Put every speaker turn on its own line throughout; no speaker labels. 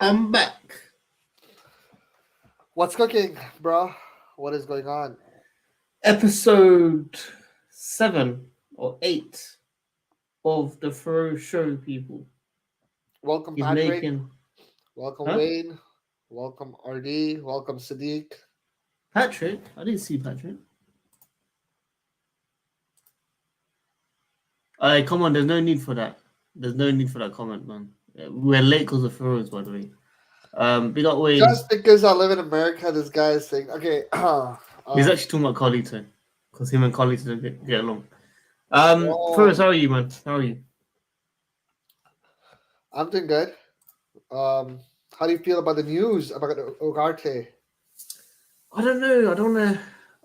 I'm back.
What's cooking, bro? What is going on?
Episode 7 or 8 of the Furrow Show, people.
Welcome,
He's
Patrick.
making.
Welcome,
Huh?
Wayne. Welcome, RD. Welcome, Sadiq.
Patrick? I didn't see Patrick. Come on, there's no need for that. There's no need for that comment, man. We're late because of Furrows, by the way. Big up Wayne.
Just because I live in America, this guy is saying, okay,
He's actually talking about Carlito. Because him and Carlito don't get along. Furrows,
oh,
how are you, man? How are you?
I'm doing good. How do you feel about the news about Ugarte?
I don't know. I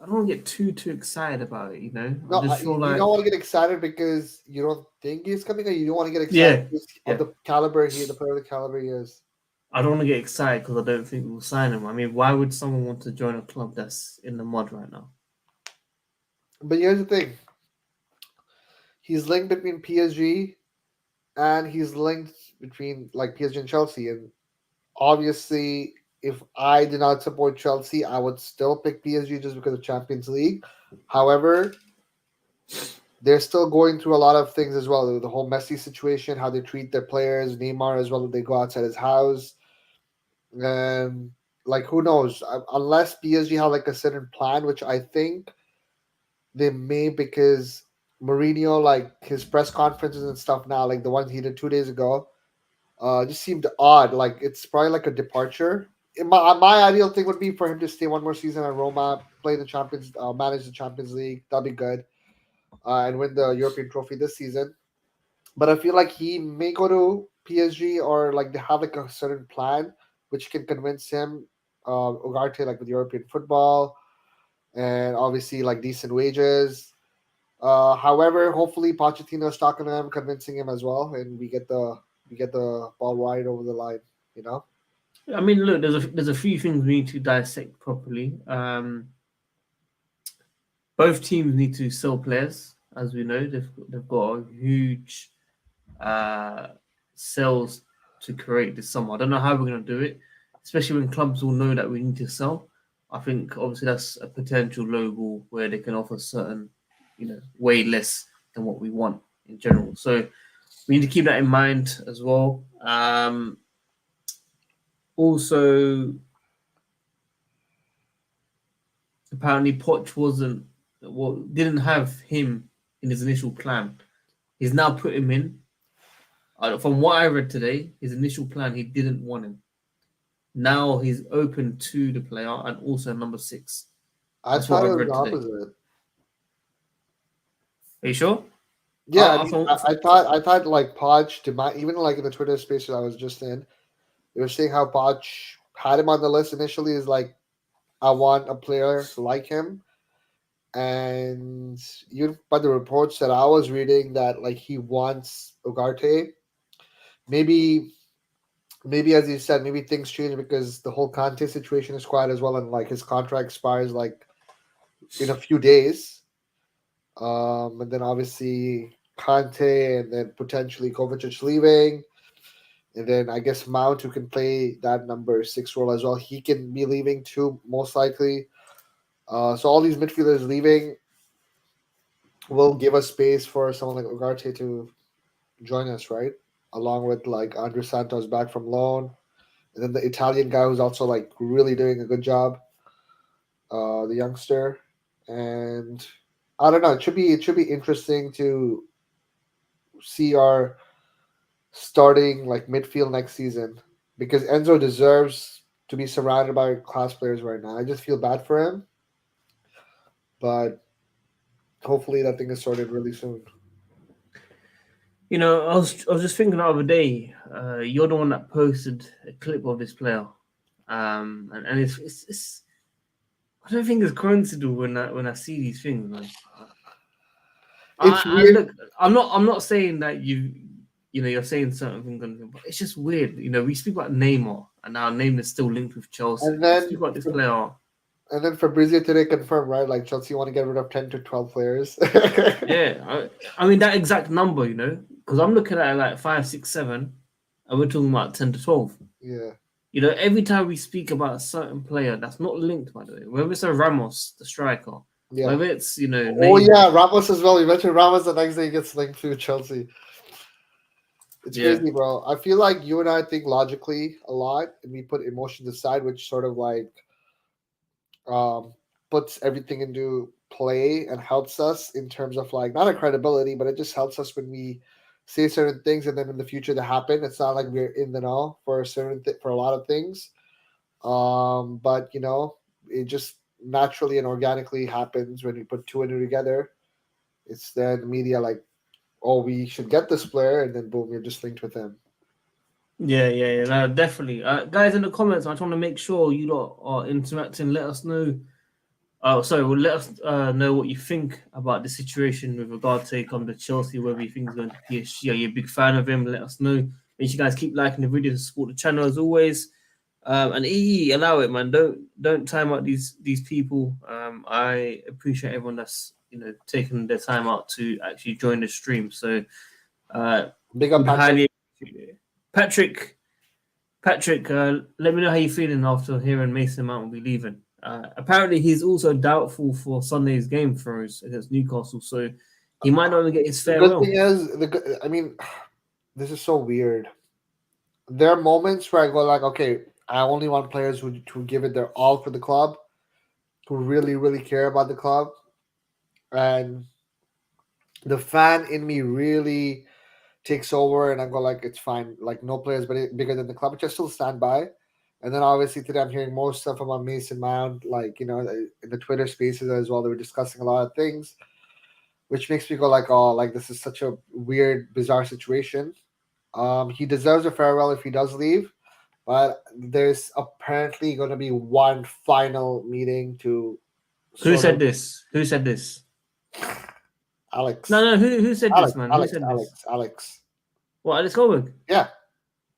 don't want to get too excited about it. I
No,
just feel
you
like
don't want to get excited because you don't think he's coming, or you don't want to get excited
yeah,
because of
yeah.
the caliber the player of the caliber he is.
I don't want to get excited because I don't think we'll sign him. I mean, why would someone want to join a club that's in the mud right now?
But here's the thing: he's linked between PSG and he's linked between like PSG and Chelsea. And obviously, if I did not support Chelsea, I would still pick PSG just because of Champions League. However, they're still going through a lot of things as well. The whole Messi situation, how they treat their players, Neymar as well, they go outside his house, and like who knows? Unless PSG have like a certain plan, which I think they may because Mourinho, like his press conferences and stuff now, like the ones he did 2 days ago, just seemed odd. Like it's probably like a departure. My ideal thing would be for him to stay one more season at Roma, play the Champions, manage the Champions League. That'd be good, and win the European trophy this season. But I feel like he may go to PSG or like they have like a certain plan which can convince him, Ugarte, like with European football and obviously like decent wages. However, hopefully Pochettino is talking to him, convincing him as well, and we get the ball right over the line. You know.
I mean, look, there's a few things we need to dissect properly. Both teams need to sell players, as we know. They've got a huge uh, sales to create this summer. I don't know how we're going to do it, especially when clubs will know that we need to sell. I think obviously that's a potential logo where they can offer certain, way less than what we want in general. So we need to keep that in mind as well. Also, apparently Poch didn't have him in his initial plan. He's now put him in. From what I read today, his initial plan he didn't want him. Now he's open to the player and also number 6.
I
That's what
thought it
I've
was
read
the
today.
opposite.
Are you sure?
Yeah, I mean,
From,
I thought like Podge, even like in the Twitter spaces I was just in, they were saying how Podge had him on the list initially. Is like, I want a player like him, and even by the reports that I was reading, that like he wants Ugarte. Maybe, maybe as you said, maybe things change because the whole Conte situation is quiet as well, and like his contract expires like in a few days. And then obviously Conte, and then potentially Kovacic leaving, and then I guess Mount, who can play that number 6 role as well, he can be leaving too, most likely. So all these midfielders leaving will give us space for someone like Ugarte to join us, right? Along with like Andre Santos back from loan, and then the Italian guy who's also like really doing a good job, the youngster, and I don't know. It should be interesting to see our starting like midfield next season because Enzo deserves to be surrounded by class players right now. I just feel bad for him, but hopefully that thing is sorted really soon.
I was just thinking the other day. You're the one that posted a clip of this player, and it's I don't think it's coincidental when I see these things, man.
It's
And
weird,
look, I'm not saying that you're saying certain things, but it's just weird. We speak about Neymar, and now Neymar is still linked with Chelsea.
and
We speak
then
about this player.
Fabrizio today confirmed, right? Like Chelsea want to get rid of 10 to 12 players.
Yeah, I mean that exact number, because I'm looking at it like 5, 6, 7, and we're talking about 10 to 12.
Yeah.
You know, every time we speak about a certain player that's not linked, by the way, whether it's a Ramos, the striker,
Yeah.
whether it's, you know,
Oh yeah,
Neymar.
Ramos as well. You mentioned Ramos. The next day he gets linked to Chelsea. It's
Yeah.
crazy, bro. I feel like you and I think logically a lot, and we put emotions aside, which sort of like um, puts everything into play and helps us in terms of like not a credibility, but it just helps us when we say certain things, and then in the future they happen. It's not like we're in the know for a for a lot of things, but you know, it just naturally and organically happens when you put two and two together. It's then the media like, oh, we should get this player, and then boom, you're just linked with him.
Yeah. No, definitely. Guys in the comments, I just want to make sure you lot are interacting. Let us know. Oh, sorry. Well, let us know what you think about the situation with regard to come to Chelsea, whether you think he's going to PSG. Are you a big fan of him? Let us know. Make sure you guys keep liking the video to support the channel as always. And allow it, man. Don't time out these people. I appreciate everyone that's taking their time out to actually join the stream. So
Big up
would
Patrick.
highly appreciate it. Patrick, let me know how you're feeling after hearing Mason Mount will be leaving. Apparently, he's also doubtful for Sunday's game for us against Newcastle, so he might not even get his
The good
farewell.
thing is, I mean, this is so weird. There are moments where I go like, okay, I only want players who give it their all for the club, who really, really care about the club, and the fan in me really takes over, and I go like, it's fine, like no players bigger than the club, which I still stand by. And then obviously today I'm hearing more stuff about Mason Mount, like in the Twitter spaces as well. They were discussing a lot of things, which makes me go like, oh, like this is such a weird, bizarre situation. He deserves a farewell if he does leave, but there's apparently going to be one final meeting to
Who
sort
said
of
this? Who said this?
Alex,
No. Who said this,
Alex,
man? Who
Alex,
said this?
Alex, Alex.
What, Alex Goldberg
Yeah,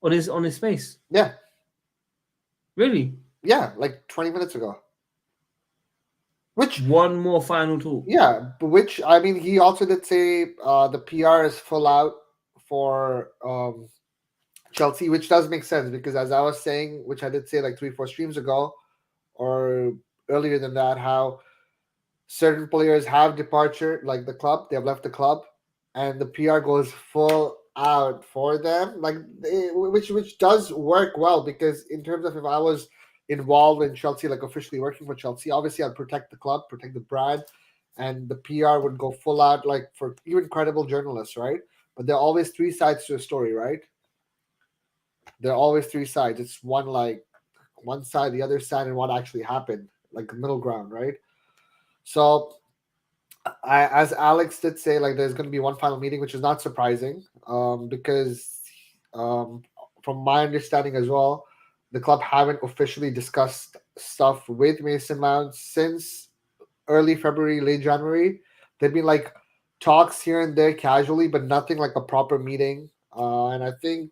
on his face?
yeah,
Really?
yeah. Like 20 minutes ago. Which,
One more final talk.
yeah, but which I mean, he also did say the PR is full out for Chelsea, which does make sense because as I was saying, which I did say like 3-4 streams ago or earlier than that, how certain players have departure, like the club, they have left the club, and the PR goes full out for them, like which does work well because in terms of if I was involved in Chelsea, like officially working for Chelsea, obviously I'd protect the club, protect the brand, and the PR would go full out, like for even credible journalists, right? But there are always three sides to a story, right? There are always three sides. It's one side, the other side, and what actually happened, like the middle ground, right? So as Alex did say, like there's going to be one final meeting, which is not surprising, because um, from my understanding as well, the club haven't officially discussed stuff with Mason Mount since early February, late January. There've been like talks here and there casually, but nothing like a proper meeting. And I think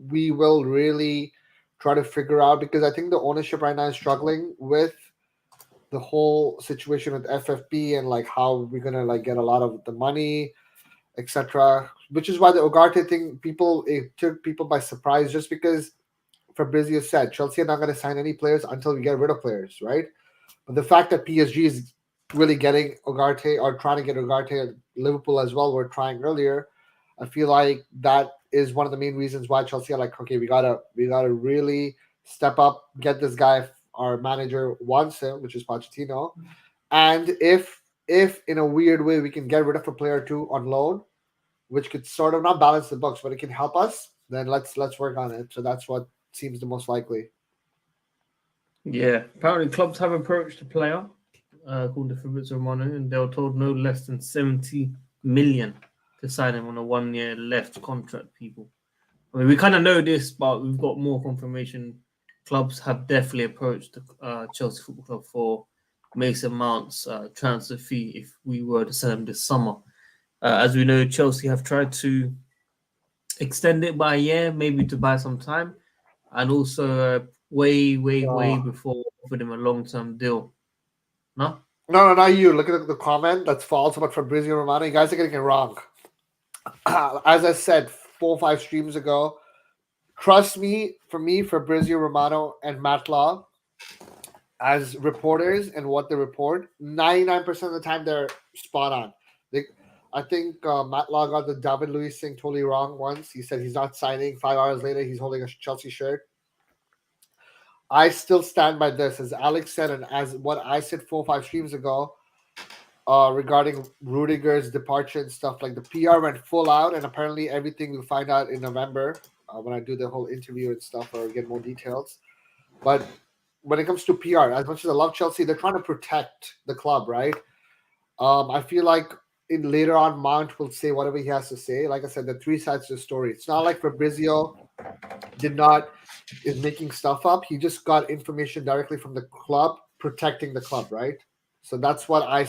we will really try to figure out because I think the ownership right now is struggling with the whole situation with FFP and like how we're gonna like get a lot of the money, etc. Which is why the Ugarte thing, it took people by surprise, just because Fabrizio said Chelsea are not gonna sign any players until we get rid of players, right? But the fact that PSG is really getting Ugarte or trying to get Ugarte at Liverpool as well, we're trying earlier. I feel like that is one of the main reasons why Chelsea are like, okay, we gotta really step up, get this guy. Our manager wants him, which is Pochettino. And if in a weird way we can get rid of a player or two on loan, which could sort of not balance the books, but it can help us, then let's work on it. So that's what seems the most likely.
Yeah. Apparently, clubs have approached a player called the Fabrizio Romano, and they were told no less than 70 million to sign him on a 1 year left contract. People, I mean, we kind of know this, but we've got more confirmation. Clubs have definitely approached Chelsea Football Club for Mason Mount's transfer fee if we were to sell him this summer. As we know, Chelsea have tried to extend it by a year, maybe to buy some time, and also way before offered him a long-term deal. No?
No, not you. Look at the comment that's false about Fabrizio Romano. You guys are getting it wrong. As I said 4 or 5 streams ago, trust me, Fabrizio Romano and Matt Law, as reporters and what they report, 99% of the time they're spot on. I think Matt Law got the David Luiz thing totally wrong once. He said he's not signing. 5 hours later, he's holding a Chelsea shirt. I still stand by this, as Alex said, and as what I said 4 or 5 streams ago regarding Rudiger's departure and stuff. Like, the PR went full out, and apparently everything we'll find out in November when I do the whole interview and stuff or get more details. But when it comes to PR, as much as I love Chelsea, they're trying to protect the club, right? I feel like later on, Mount will say whatever he has to say. Like I said, the 3 sides to the story. It's not like Fabrizio is making stuff up. He just got information directly from the club, protecting the club, right? So that's what I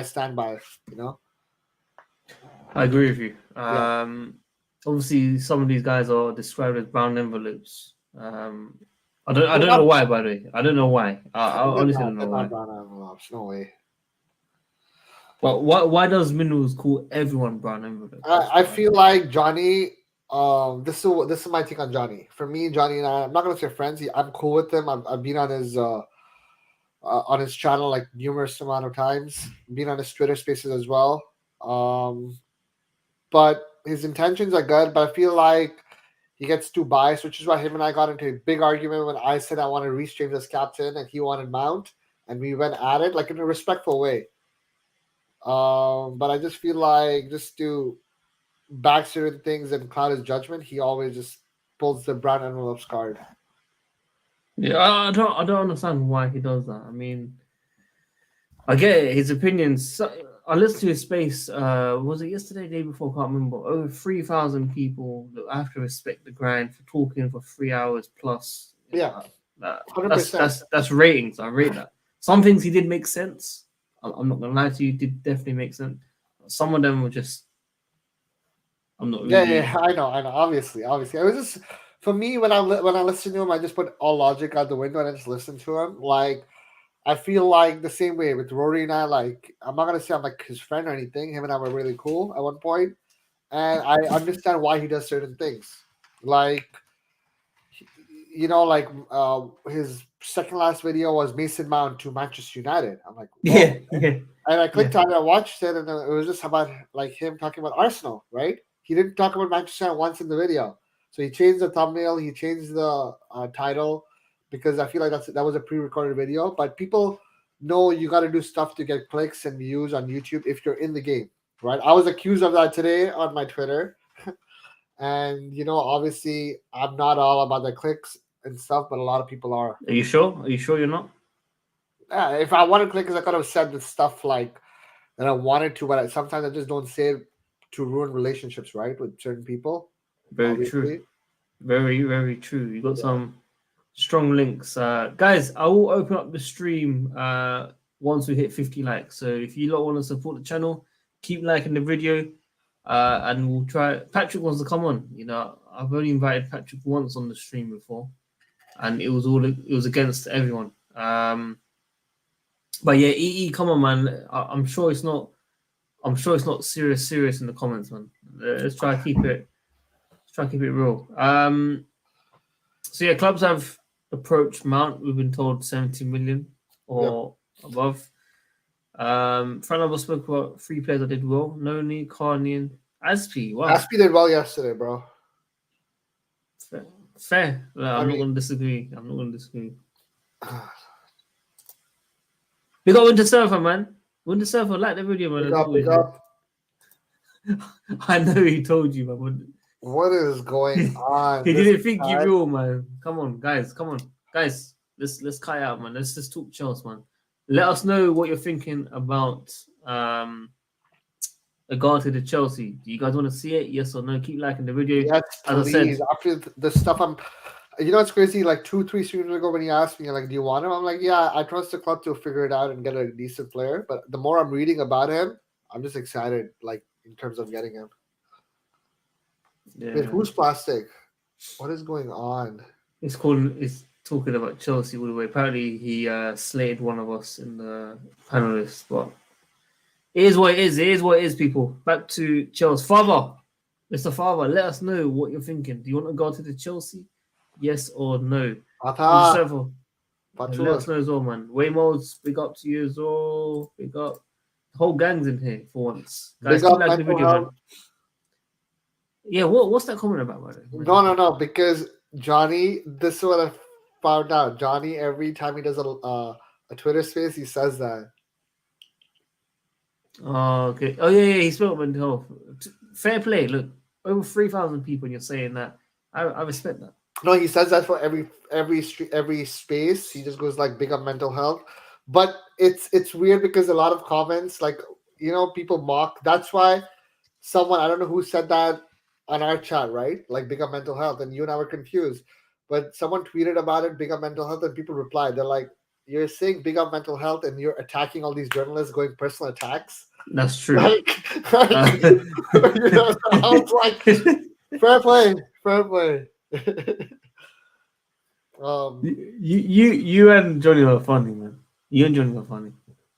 stand by, you know?
I agree with you.
Yeah.
Obviously, some of these guys are described as brown envelopes. I don't know why, by the way. I don't know why. I honestly don't know why.
Brown envelopes. No way.
Well, why does Minerals call everyone brown envelopes?
I feel like Johnny. This is my take on Johnny. For me, Johnny and I'm not gonna say friends. I'm cool with him. I've been on his channel like numerous amount of times. Been on his Twitter Spaces as well. But his intentions are good. But I feel like he gets too biased, which is why him and I got into a big argument when I said I wanted Reece James as captain and he wanted Mount, and we went at it like in a respectful way. But I just feel like just to back certain things and cloud his judgment, he always just pulls the brown envelopes card.
Yeah, I don't understand why he does that. I mean, I get it, his opinions. I listened to his space. Was it yesterday, day before? I can't remember. Over 3,000 people that have to respect the grind for talking for 3 hours plus.
Yeah,
100%. That's ratings. I rate that. Some things he did make sense. I'm not gonna lie to you. Did definitely make sense. Some of them were just. I'm not. Really...
Yeah, I know. Obviously, it was just for me when I listen to him, I just put all logic out the window and I just listen to him. Like, I feel like the same way with Rory and I. Like, I'm not gonna say I'm like his friend or anything. Him and I were really cool at one point, and I understand why he does certain things. Like, you know, like his second last video was Mason Mount to Manchester United. I'm like, whoa.
Yeah.
And I clicked on it, I watched it, and it was just about like him talking about Arsenal, right? He didn't talk about Manchester United once in the video. So he changed the thumbnail, he changed the title, because I feel like that was a pre-recorded video. But people know you got to do stuff to get clicks and views on YouTube if you're in the game, right? I was accused of that today on my Twitter. And, you know, obviously I'm not all about the clicks and stuff, but a lot of people are.
Are you sure? Are you sure you're not?
Yeah, if I wanted clicks, I could have said the stuff like that I wanted to, but sometimes I just don't say it to ruin relationships, right, with certain people.
Very
obviously.
True. Very, very true. You got some strong links. Guys, I will open up the stream once we hit 50 likes. So if you lot want to support the channel, keep liking the video. And we'll try. Patrick wants to come on. You know, I've only invited Patrick once on the stream before, and it was against everyone. But yeah, EE, come on, man. I'm sure it's not serious in the comments, man. Let's try to keep it real. So yeah, clubs have approached Mount. We've been told 70 million or above. Fernando spoke about 3 players that did well. Noni, Carney, and Aspi. Wow.
Aspi did well yesterday, bro.
Fair. I'm not going to disagree. We got Winter Surfer, man. Winter Surfer, like the video, man.
Big up.
I know he told you, man.
What is going on?
He didn't think you real, man. Come on, guys. Let's cut out, man. Let's just talk Chelsea, man. Let us know what you're thinking about Ugarte to Chelsea. Do you guys want to see it? Yes or no? Keep liking the video.
Yes,
as
please.
I said,
after the stuff you know, it's crazy. Like 2-3 streams ago, when you asked me, like, do you want him? I'm like, yeah, I trust the club to figure it out and get a decent player. But the more I'm reading about him, I'm just excited, like, in terms of getting him. Yeah. Wait, who's plastic? What is going on?
It's talking about Chelsea all the way. Apparently, he slayed one of us in the panelists, but it is what it is. It is what it is, people. Back to Chelsea. Father, Mr. Father, let us know what you're thinking. Do you want to go to the Chelsea? Yes or no?
Ata,
Servo, let
Patua.
us know as well, man. Waymo's big up to you as well. Big up. The whole gang's in here for once. Guys,
Big
keep
up
liking the
mental
video, man.
health.
Yeah, what's that comment about, by the way?
No, because Johnny, this is what I found out. Johnny, every time he does a Twitter space, he says that.
Oh, okay. Oh, yeah, he spoke mental health. Fair play. Look, over 3,000 people, and you're saying that. I respect that.
No, he says that for every space. He just goes like big up mental health. But it's weird because a lot of comments, like people mock. That's why someone, I don't know who said that on our chat, right? Like big up mental health, and you and I were confused. But someone tweeted about it, big up mental health, and people replied. They're like, "You're saying big up mental health, and you're attacking all these journalists, going personal attacks."
That's true.
Like, so I was like, fair play.
You and Johnny are funny, man. You and Johnny are funny.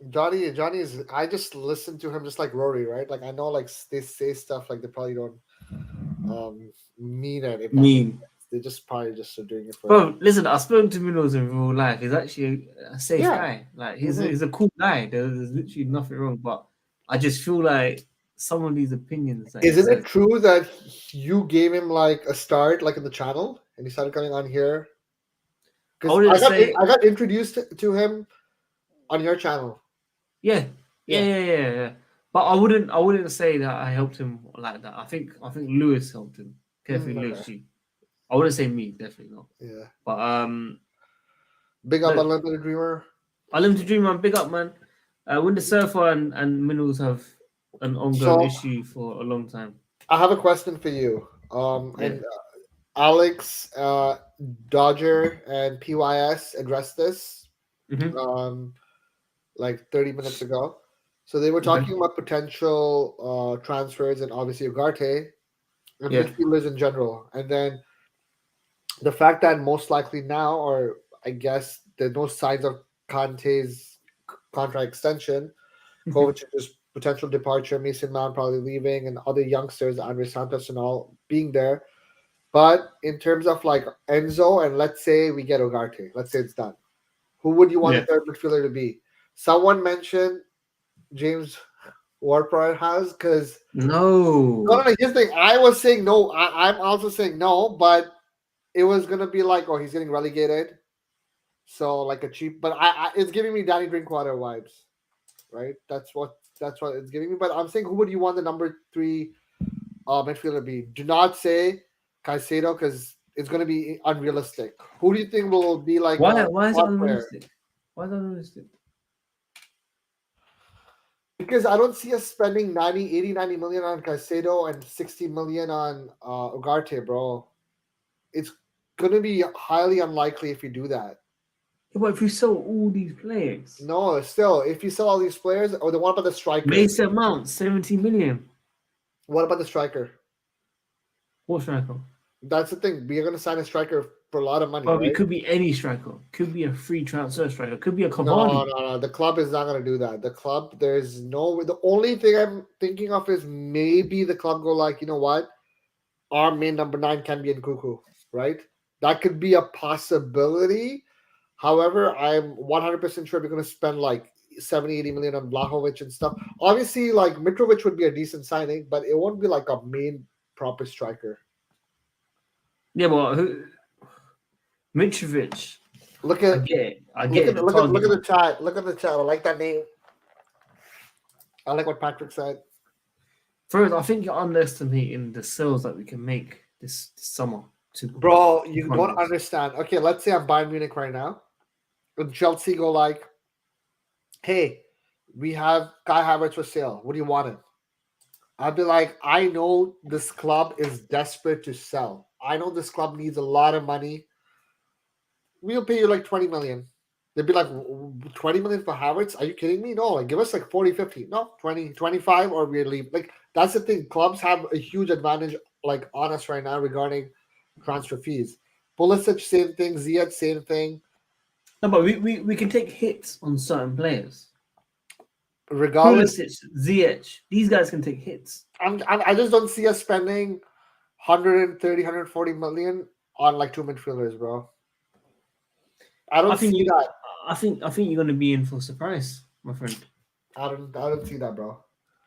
Johnny is. I just listen to him just like Rory, right? Like I know, like they say stuff like they probably don't mean it. If that makes sense. They just probably just are doing it for.
Bro, listen, I've spoken to Minos in real life. He's actually a safe guy. Like he's a cool guy. There's literally nothing wrong. But I just feel like some of these opinions. Like,
isn't it true that you gave him like a start, like in the channel, and he started coming on here? Because I got introduced to him on your channel.
Yeah. But I wouldn't say that I helped him like that. I think Lewis helped him. Carefully, Lewis. I wouldn't say me, definitely not.
Yeah.
But
big up Unlimited Dreamer.
Unlimited Dreamer, big up, man. When the Surfer and Minerals have an ongoing issue for a long time.
I have a question for you. And Alex, Dodger, and PYS addressed this like 30 minutes ago. So they were talking about potential transfers and obviously Ugarte and midfielders in general. And then the fact that most likely now, or I guess there's no signs of Kante's contract extension, Kovacic's potential departure, Mason Mount probably leaving, and other youngsters, Andre Santos and all, being there. But in terms of like Enzo, and let's say we get Ugarte, let's say it's done. Who would you want the third midfielder to be? Someone mentioned James Ward-Prowse has, because no. Here's the thing. I was saying no. I'm also saying no, but it was gonna be like, oh, he's getting relegated, so like a cheap. But it's giving me Danny Drinkwater vibes, right? That's what it's giving me. But I'm saying, who would you want the number 3 midfielder to be? Do not say Caicedo, because it's going to be unrealistic. Who do you think will be like?
Why is it unrealistic? Why is it unrealistic?
Because I don't see us spending 90 million on Caicedo and 60 million on Ugarte, bro. It's going to be highly unlikely if you do that.
Yeah, but if you sell all these players.
No, still, if you sell all these players, or what about the striker?
Mason Mount, 70 million.
What about the striker?
What striker?
That's the thing. We're going to sign a striker for a lot of money.
Right? It could be any striker. Could be a free transfer striker. Could be a Cavani.
No. The club is not going to do that. The club, there's no. The only thing I'm thinking of is maybe the club go like, you know what? Our main number 9 can be Nkunku, right? That could be a possibility. However, I'm 100% sure we're going to spend like 70, 80 million on Vlahovic and stuff. Obviously, like Mitrovic would be a decent signing, but it won't be like a main proper striker.
Yeah, but Mitrovic.
Look at the chat. Look at the chat. I like that name. I like what Patrick said.
First, I think you're underestimating the sales that we can make this summer.
Bro, you don't understand. Okay, let's say I'm Bayern Munich right now. And Chelsea go like, hey, we have Kai Havertz for sale. What do you want him? I'd be like, I know this club is desperate to sell. I know this club needs a lot of money. We'll pay you like 20 million. They'd be like, 20 million for Havertz? Are you kidding me? No, like give us like 40, 50. No, 20, 25, or we leave. Like that's the thing. Clubs have a huge advantage like on us right now regarding transfer fees. Pulisic, same thing. Ziyech, same thing.
No, but we can take hits on certain players.
regardless,
Pulisic, Ziyech, these guys can take hits.
I just don't see us spending 130, 140 million on like two midfielders, bro. I
I
don't
think
see
you.
that.
I think you're going to be in for a surprise, my friend.
I don't see that, bro.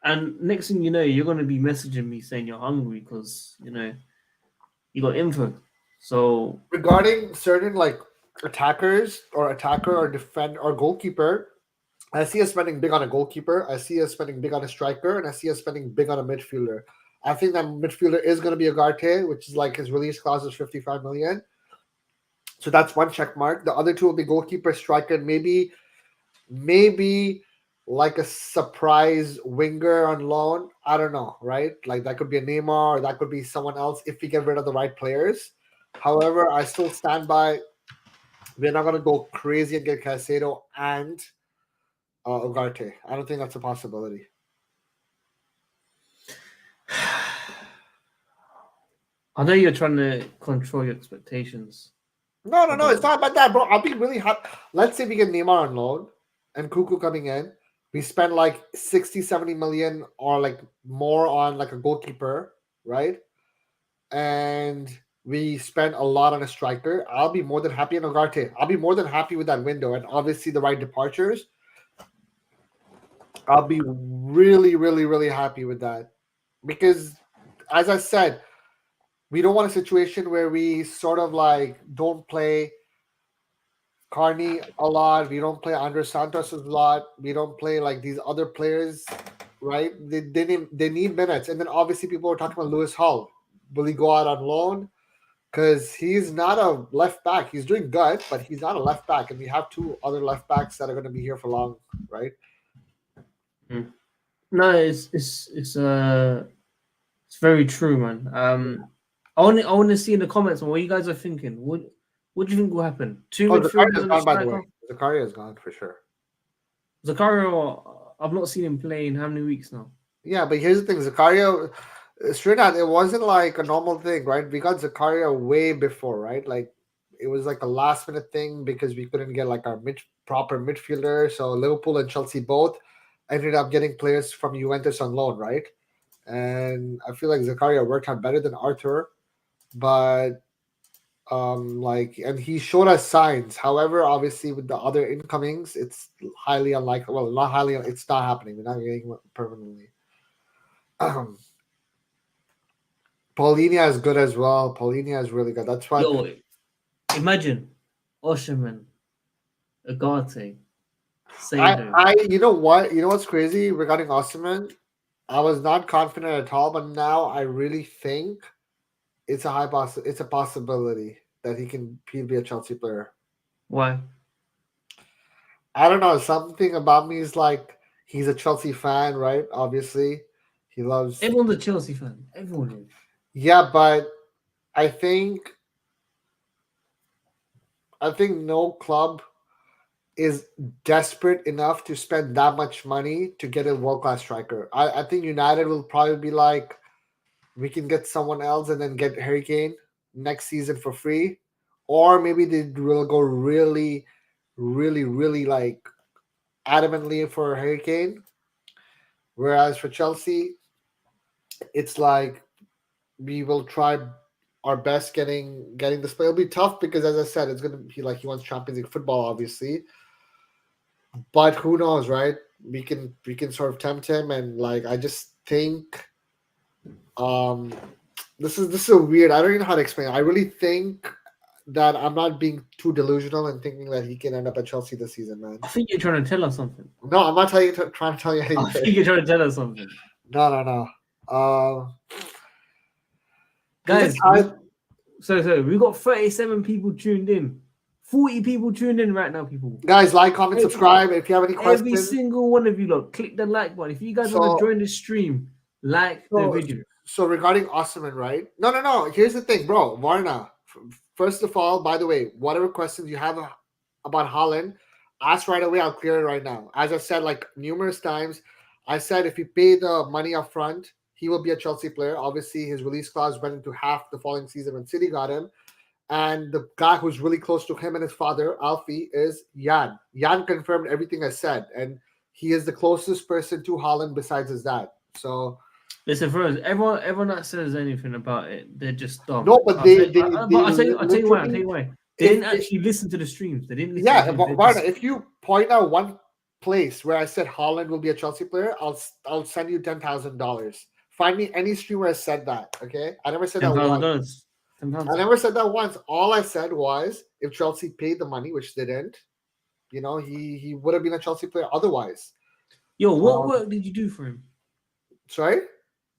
And next thing you know, you're going to be messaging me saying you're hungry because you got info. So
Regarding certain like attacker or defend or goalkeeper, I see us spending big on a goalkeeper. I see us spending big on a striker, and I see us spending big on a midfielder. I think that midfielder is going to be Ugarte, which is like his release clause is 55 million. So that's one check mark. The other two will be goalkeeper, striker, and maybe like a surprise winger on loan. I don't know, right? Like that could be a Neymar, or that could be someone else if we get rid of the right players. However, I still stand by. We're not going to go crazy and get Caicedo and Ugarte. I don't think that's a possibility.
I know you're trying to control your expectations.
No, it's not about that, bro. I'll be really happy. Let's say we get Neymar on loan and Cuckoo coming in. We spend like 60, 70 million or like more on like a goalkeeper, right? And we spend a lot on a striker. I'll be more than happy in Ugarte. I'll be more than happy with that window. And obviously the right departures. I'll be really, really, really happy with that. Because as I said, we don't want a situation where we sort of like don't play Carney a lot. We don't play Andres Santos a lot. We don't play like these other players, right? They need minutes. And then obviously people are talking about Lewis Hall. Will he go out on loan? Because he's not a left back. He's doing good, but he's not a left back. And we have two other left backs that are going to be here for long, right?
No, it's very true, man. I want to see in the comments what you guys are thinking. What do you think will happen? Two midfielders
Zakaria is
and a
gone, by the
striker.
way. Zakaria is gone for sure.
Zakaria, I've not seen him play in how many weeks now?
Yeah, but here's the thing, Zakaria, straight out, it wasn't like a normal thing, right? We got Zakaria way before, right? Like it was like a last minute thing because we couldn't get like our proper midfielder. So Liverpool and Chelsea both ended up getting players from Juventus on loan, right? And I feel like Zakaria worked out better than Arthur, but and he showed us signs. However, obviously with the other incomings, it's highly unlikely. Well, not highly, it's not happening. We're not getting him permanently. Paulinia is good as well. Paulinia is really good. That's why.
Yo, imagine Osimhen, Ugarte,
You know what? You know what's crazy regarding Osimhen? I was not confident at all, but now I really think it's a possibility that he'll be a Chelsea player.
Why?
I don't know. Something about me is like he's a Chelsea fan, right? Obviously, he loves.
Everyone's a Chelsea fan. Everyone is.
Yeah, but I think no club is desperate enough to spend that much money to get a world class striker. I think United will probably be like, we can get someone else and then get Harry Kane next season for free, or maybe they will go really, really, really like adamantly for Harry Kane. Whereas for Chelsea, it's like we will try our best getting this play. It'll be tough because, as I said, it's going to be like he wants Champions League football, obviously. But who knows, right? We can sort of tempt him, and like I just think, this is so weird. I don't even know how to explain it. I really think that I'm not being too delusional and thinking that he can end up at Chelsea this season, man.
I think you're trying to tell us something.
No, I'm not trying to tell you anything.
I think you're trying to tell us something.
No.
Guys, so we got 37 people tuned in. 40 people tuned in right now, people.
Guys, like, comment, subscribe. If you have any questions.
Every single one of you, look, click the like button. If you guys want to join the stream, like the video.
So regarding Osimhen, right? No. Here's the thing, bro. Varna, first of all, by the way, whatever questions you have about Haaland, ask right away. I'll clear it right now. As I said, like numerous times, I said if you pay the money up front, he will be a Chelsea player. Obviously, his release clause went into half the following season when City got him. And the guy who's really close to him and his father, Alfie, is Jan. Jan confirmed everything I said. And he is the closest person to Haaland besides his dad. So
Listen, first, everyone that says anything about it, they're just dumb.
no, but they
But I'll tell you why. I'll tell
literally
you why. They
if
didn't actually listen to the streams. They didn't listen to the
yeah,
streams. They
Varna,
just
if you point out one place where I said Haaland will be a Chelsea player, I'll send you $10,000. Find me any stream where I said that. Okay, I never said that once.
$10,000.
I never said that once. All I said was if Chelsea paid the money, which they didn't, he would have been a Chelsea player otherwise.
Yo, what work did you do for him?
Sorry?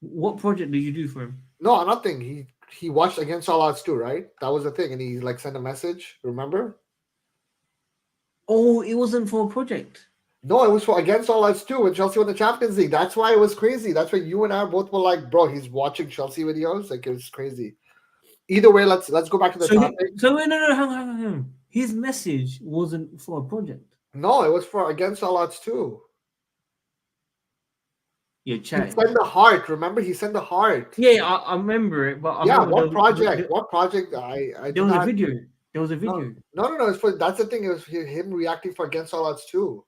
What project did you do for him?
No, nothing. He watched Against All Odds too, right? That was the thing, and he like sent a message. Remember?
Oh, it wasn't for a project.
No, it was for Against All Odds too when Chelsea won the Champions League. That's why it was crazy. That's why you and I both were like, bro, he's watching Chelsea videos. Like it was crazy. Either way, let's go back to the topic.
No, hang on. His message wasn't for a project.
No, it was for Against All Odds too.
You're chatting.
He sent the heart. Remember, he sent the heart.
Yeah, I remember it. But
what project? What project?
There was a video. There was a video.
No. It's for that's the thing. It was him reacting for Against All Odds too.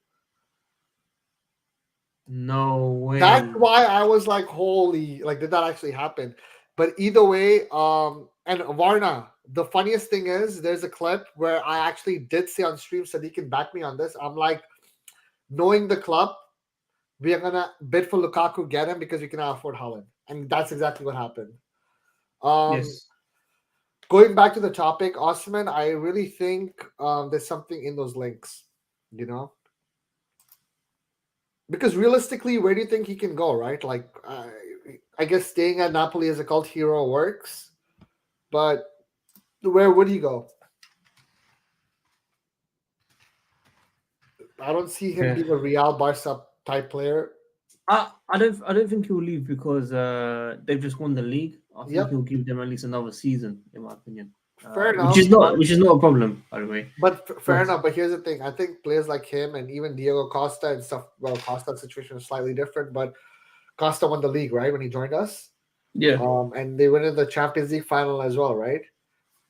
No way.
That's why I was like, holy, like, did that actually happen? But either way, and Varna, the funniest thing is there's a clip where I actually did say on stream, so he can back me on this. I'm like, knowing the club, we are gonna bid for Lukaku, get him because we cannot afford Haaland. And that's exactly what happened.
Yes.
Going back to the topic, Osimhen, I really think there's something in those links, because realistically, where do you think he can go, right? Like, I guess staying at Napoli as a cult hero works, but where would he go? I don't see him being a Real Barca type player.
I don't think he'll leave because they've just won the league. I think he'll give them at least another season, in my opinion.
Fair enough.
Which is not a problem, by the way.
But fair enough. But here's the thing: I think players like him and even Diego Costa and stuff. Well, Costa's situation is slightly different, but Costa won the league, right, when he joined us.
Yeah.
And they went in the Champions League final as well, right?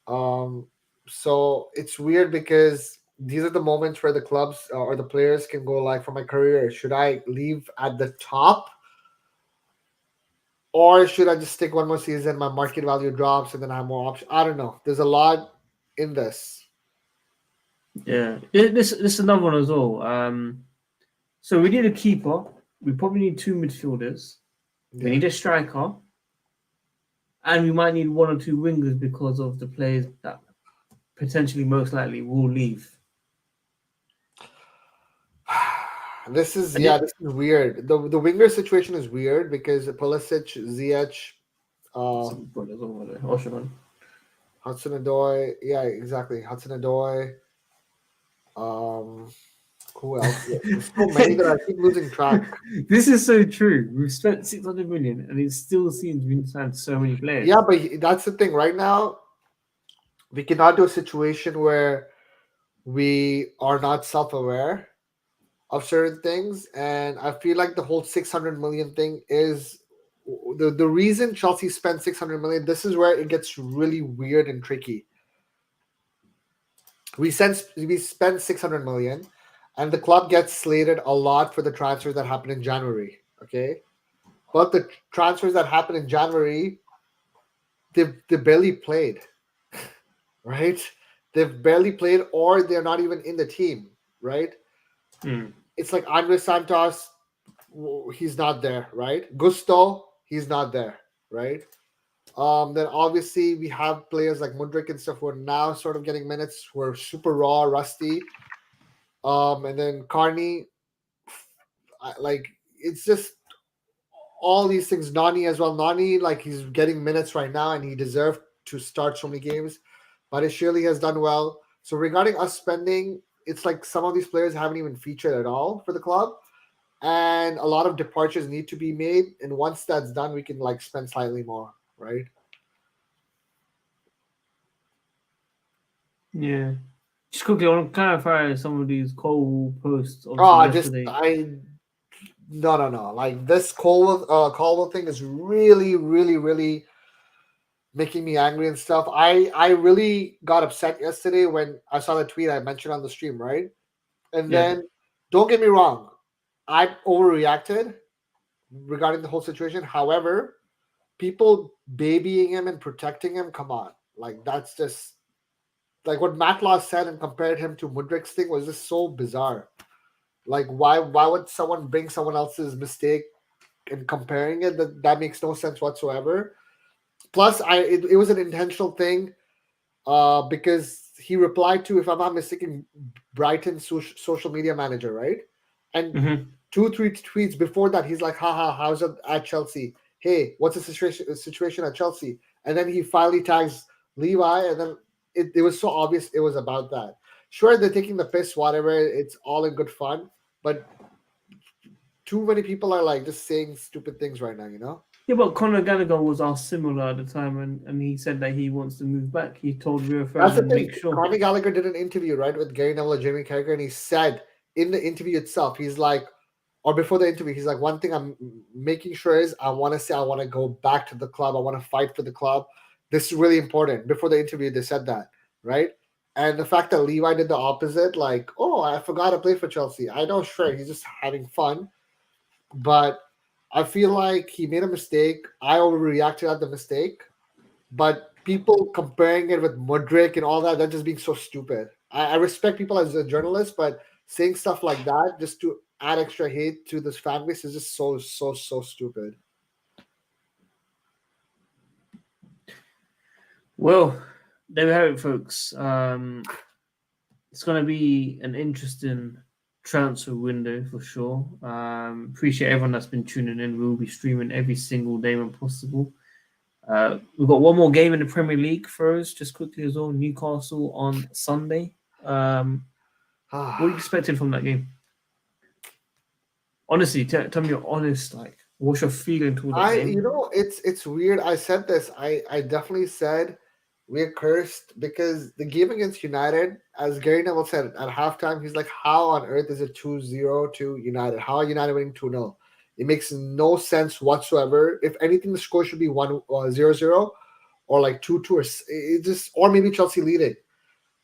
So it's weird because these are the moments where the clubs or the players can go like, for my career, should I leave at the top? Or should I just stick one more season, my market value drops, and then I have more options? I don't know. There's a lot in this.
Yeah. This is another one as well. So we need a keeper. We probably need 2 midfielders. We need a striker. And we might need 1 or 2 wingers because of the players that potentially most likely will leave.
This is weird. The winger situation is weird because Pulisic, Ziyech, Hudson-Odoi. Yeah, exactly. Hudson-Odoi. Who else? There's so many that I keep losing track.
This is so true. We've spent 600 million and it still seems we've signed so many players.
Yeah, but that's the thing. Right now, we cannot do a situation where we are not self-aware of certain things, and I feel like the whole 600 million thing is the reason Chelsea spent 600 million. This is where it gets really weird and tricky. We spend 600 million, and the club gets slated a lot for the transfers that happen in January. Okay, but the transfers that happen in January, they barely played, right? They've barely played, or they're not even in the team, right? It's like Andre Santos, he's not there, right? Gusto, he's not there, right? Then obviously we have players like Mudryk and stuff who are now sort of getting minutes, who are super raw, rusty. And then Carney, like, it's just all these things. Nani as well. Nani, like, he's getting minutes right now and he deserved to start so many games. But Shirley has done well. So regarding us spending, it's like some of these players haven't even featured at all for the club. And a lot of departures need to be made. And once that's done, we can like spend slightly more, right?
Yeah. Just quickly, I want to clarify some of these Cole posts.
No. Like this Colwell thing is really, really, really making me angry and stuff. I really got upset yesterday when I saw the tweet I mentioned on the stream, right? And then, don't get me wrong, I overreacted regarding the whole situation. However, people babying him and protecting him, come on. Like, that's just like what Matt Law said and compared him to Mudrik's thing was just so bizarre. Like, why would someone bring someone else's mistake and comparing it? That makes no sense whatsoever. Plus, it was an intentional thing because he replied to, if I'm not mistaken, Brighton's social media manager, right? And
Mm-hmm.
2-3 tweets before that, he's like, haha, how's it at Chelsea? Hey, what's the situation at Chelsea? And then he finally tags Levi, and then it was so obvious it was about that. Sure, they're taking the piss, whatever, it's all in good fun, but too many people are like just saying stupid things right now, you know?
Yeah, but Conor Gallagher was asked similar at the time, and he said that he wants to move back. He told Rio
That's the
Ferdinand,
thing.
make sure.
Conor Gallagher did an interview, right, with Gary Neville and Jamie Carragher, and he said in the interview itself, he's like, or before the interview, he's like, one thing I'm making sure is I want to go back to the club. I want to fight for the club. This is really important. Before the interview, they said that, right? And the fact that Levi did the opposite, like, oh, I forgot to play for Chelsea. I know, sure, he's just having fun, but I feel like he made a mistake. I overreacted at the mistake, but people comparing it with Mudryk and all that, that's just being so stupid. I respect people as a journalist, but saying stuff like that just to add extra hate to this fan base is just so stupid.
Well, there we have it, folks. It's going to be an interesting transfer window for sure. Appreciate everyone that's been tuning in. We'll be streaming every single day when possible. We've got one more game in the Premier League for us, just quickly as well. Newcastle on Sunday. What are you expecting from that game? Honestly, tell me your honest, like, what's your feeling towards that game?
You know, it's weird. I said this. I definitely said we're cursed because the game against United, as Gary Neville said at halftime, he's like, how on earth is it 2-0 to United? How are United winning 2-0? It makes no sense whatsoever. If anything, the score should be 1-0-0 or like 2-2 or it just, or maybe Chelsea leading.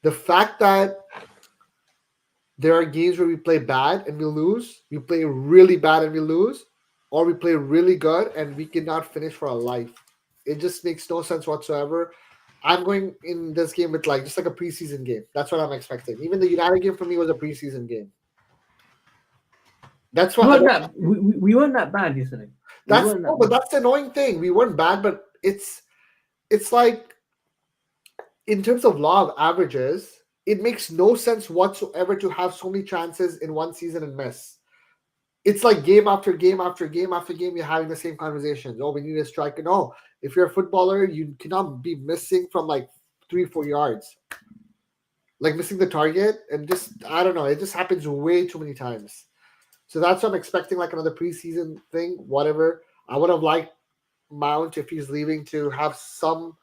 The fact that there are games where we play bad and we lose, we play really bad and we lose, or we play really good and we cannot finish for our life. It just makes no sense whatsoever. I'm going in this game with like just like a preseason game. That's what I'm expecting. Even the United game for me was a preseason game. That's what
we weren't that bad yesterday.
But that's the annoying thing. We weren't bad, but it's like in terms of law of averages, it makes no sense whatsoever to have so many chances in one season and miss. It's like game after game after game after game, you're having the same conversations. Oh, we need a striker. No, if you're a footballer, you cannot be missing from like 3-4 yards. Like missing the target and just, I don't know, it just happens way too many times. So that's what I'm expecting, like another preseason thing, whatever. I would have liked Mount, if he's leaving, to have some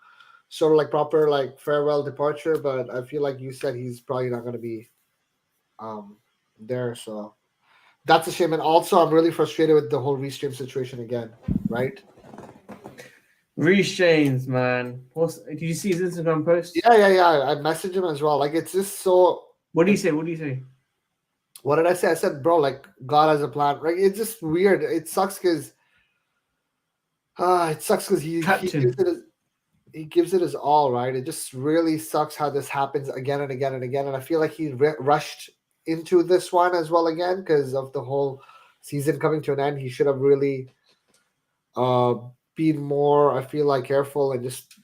sort of like proper like farewell departure, but I feel like you said he's probably not going to be there. So that's a shame. And also, I'm really frustrated with the whole Restream situation again, right?
Reece James, man. Did you see his Instagram post?
Yeah. I messaged him as well. Like, it's just so.
What do you say? What did I say?
I said, bro, like, God has a plan. Right? It's just weird. It sucks because he gives it his all, right? It just really sucks how this happens again and again and again. And I feel like he rushed into this one as well again because of the whole season coming to an end. He should have really been more, I feel like, careful and just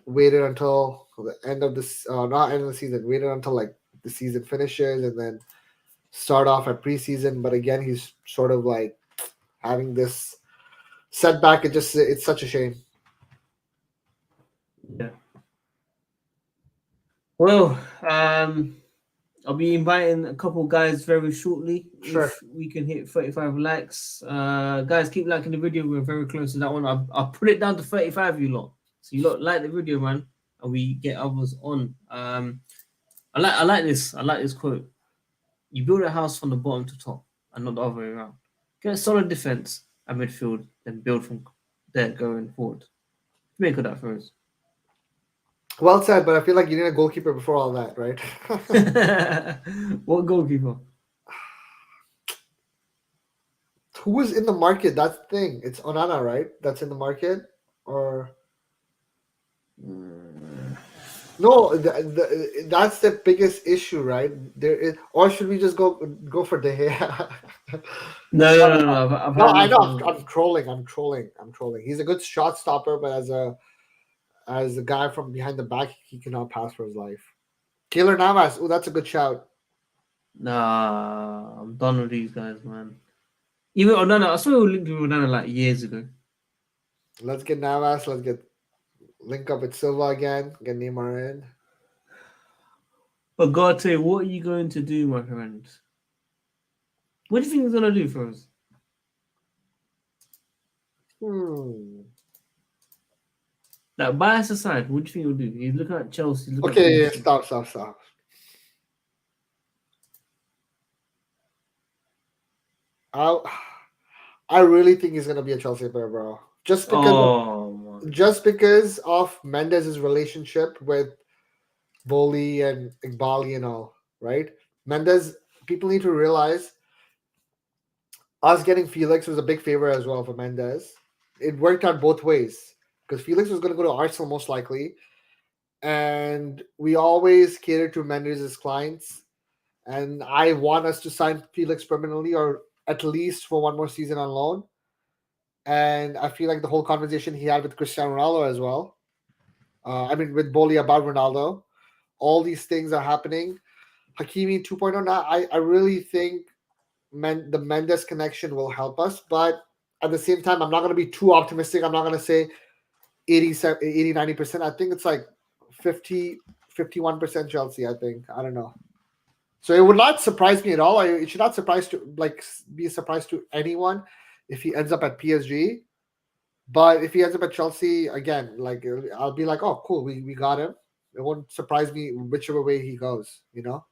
waited until the end of this, not end of the season, waited until like the season finishes and then start off at preseason. But again, he's sort of like having this setback. It's such a shame.
Yeah. Well, I'll be inviting a couple guys very shortly.
Sure.
If we can hit 35 likes. Guys, keep liking the video. We're very close to that one. I'll put it down to 35, you lot. So you lot like the video, man, and we get others on. I like this. I like this quote. You build a house from the bottom to top and not the other way around. Get a solid defense and midfield, then build from there going forward. Make of that for us.
Well said, but I feel like you need a goalkeeper before all that, right?
What goalkeeper?
Who is in the market? That's the thing. It's Onana, right? That's in the market, or no? That's the biggest issue, right? Or should we just go for De Gea?
No,
No,
no,
no,
no,
no.
no. I've
No,
had
I
enough
know.
of
I'm trolling. I'm trolling. I'm trolling. He's a good shot stopper, but as a guy from behind the back, he cannot pass for his life. Keylor Navas. Oh, that's a good shout.
Nah, I'm done with these guys, man. Even Onana, I saw we linked with Onana like years ago.
Let's get Navas. Let's get link up with Silva again. Get Neymar in.
But Ugarte, what are you going to do, my friend? What do you think he's gonna do for us? Like, bias aside, what do you think he'll do? He's looking at Chelsea. He's looking at
Okay,
PSG.
stop. I really think he's gonna be a Chelsea player, bro.
Oh man.
Just because of Mendes' relationship with Boli and Iqbali and all, right? Mendes, people need to realize us getting Felix was a big favor as well for Mendes. It worked out both ways because Felix was going to go to Arsenal most likely, and we always cater to Mendes' clients. And I want us to sign Felix permanently or at least for one more season on loan. And I feel like the whole conversation he had with Cristiano Ronaldo as well. With Boli about Ronaldo. All these things are happening. Hakimi 2.0 now. I really think the Mendes connection will help us. But at the same time, I'm not going to be too optimistic. I'm not going to say 80, 90%. I think it's like 50, 51% Chelsea, I think. I don't know. So it would not surprise me at all. It should not be a surprise to anyone if he ends up at PSG. But if he ends up at Chelsea, again, I'll be like, oh, cool, we got him. It won't surprise me whichever way he goes, you know?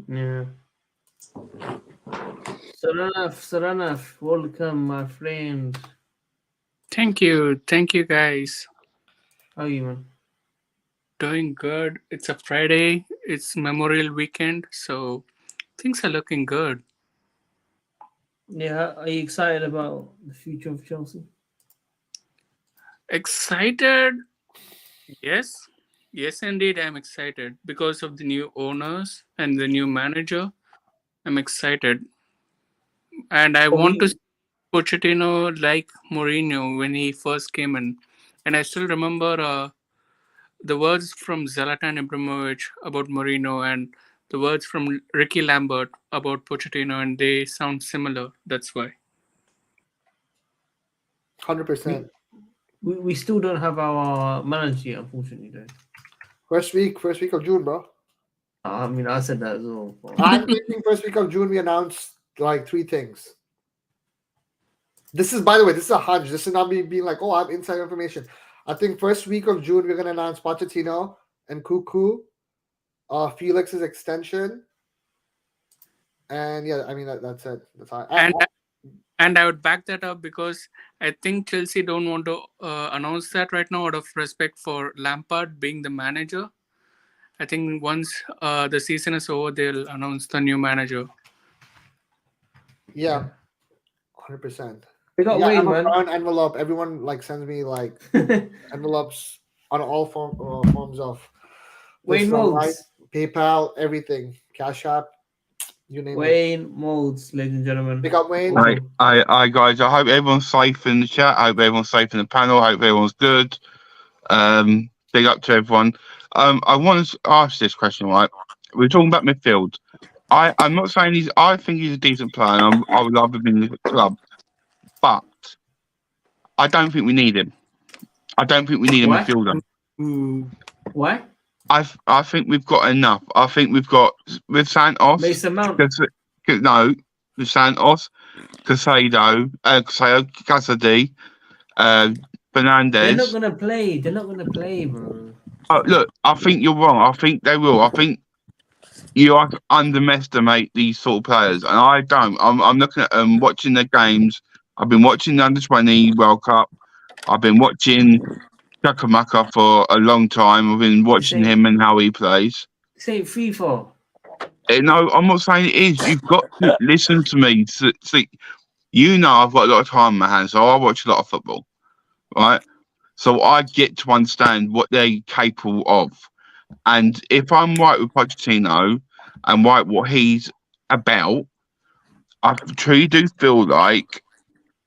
Yeah. Saranaf, welcome, my friend.
Thank you guys.
How are you, man?
Doing good. It's a Friday. It's Memorial Weekend, so things are looking good.
Yeah, are you excited about the future of Chelsea?
Excited? Yes. Yes, indeed, I'm excited because of the new owners and the new manager. I'm excited, and I want to see Pochettino like Mourinho when he first came in, and I still remember the words from Zlatan Ibrahimovic about Mourinho and the words from Ricky Lambert about Pochettino, and they sound similar. That's why.
100%.
We still don't have our manager yet, unfortunately, though.
First week of June, bro.
I mean, I said that as well.
I'm thinking first week of June we announce like 3 things. This is, by the way, this is a hunch. This is not me being like, oh, I have inside information. I think first week of June we're gonna announce Pochettino and Cuckoo, Felix's extension, and yeah, I mean that's it. That's all.
And I would back that up because I think Chelsea don't want to announce that right now out of respect for Lampard being the manager. I think once the season is over, they'll announce the new manager.
Yeah, 100%.
We got
Yeah,
Wayne,
I'm a
man.
brown envelope. Everyone sends me envelopes on all forms of
Wayne Molds.
PayPal, everything, Cash App, you name it.
Wayne Molds, ladies and gentlemen.
Pick up Wayne.
Hi guys. I hope everyone's safe in the chat. I hope everyone's safe in the panel. I hope everyone's good. Big up to everyone. I want to ask this question, right? We're talking about midfield. I'm not saying I think he's a decent player. And I would love him in the club, but I don't think we need him. I don't think we need a midfielder.
Why?
I think we've got enough. I think we've got with Santos.
Mason Mount.
No, with Santos, Casado, Casady, Fernandez.
They're not gonna play, bro.
Look, I think you're wrong. I think they will. I think you underestimate these sort of players, and I don't. I'm looking at them, watching their games. I've been watching the Under-20 World Cup. I've been watching Chukwuemeka for a long time. I've been watching him and how he plays.
This ain't FIFA.
No, I'm not saying it is. You've got to listen to me. See, you know, I've got a lot of time on my hands, so I watch a lot of football, right? So I get to understand what they're capable of. And if I'm right with Pochettino and right what he's about, I truly do feel like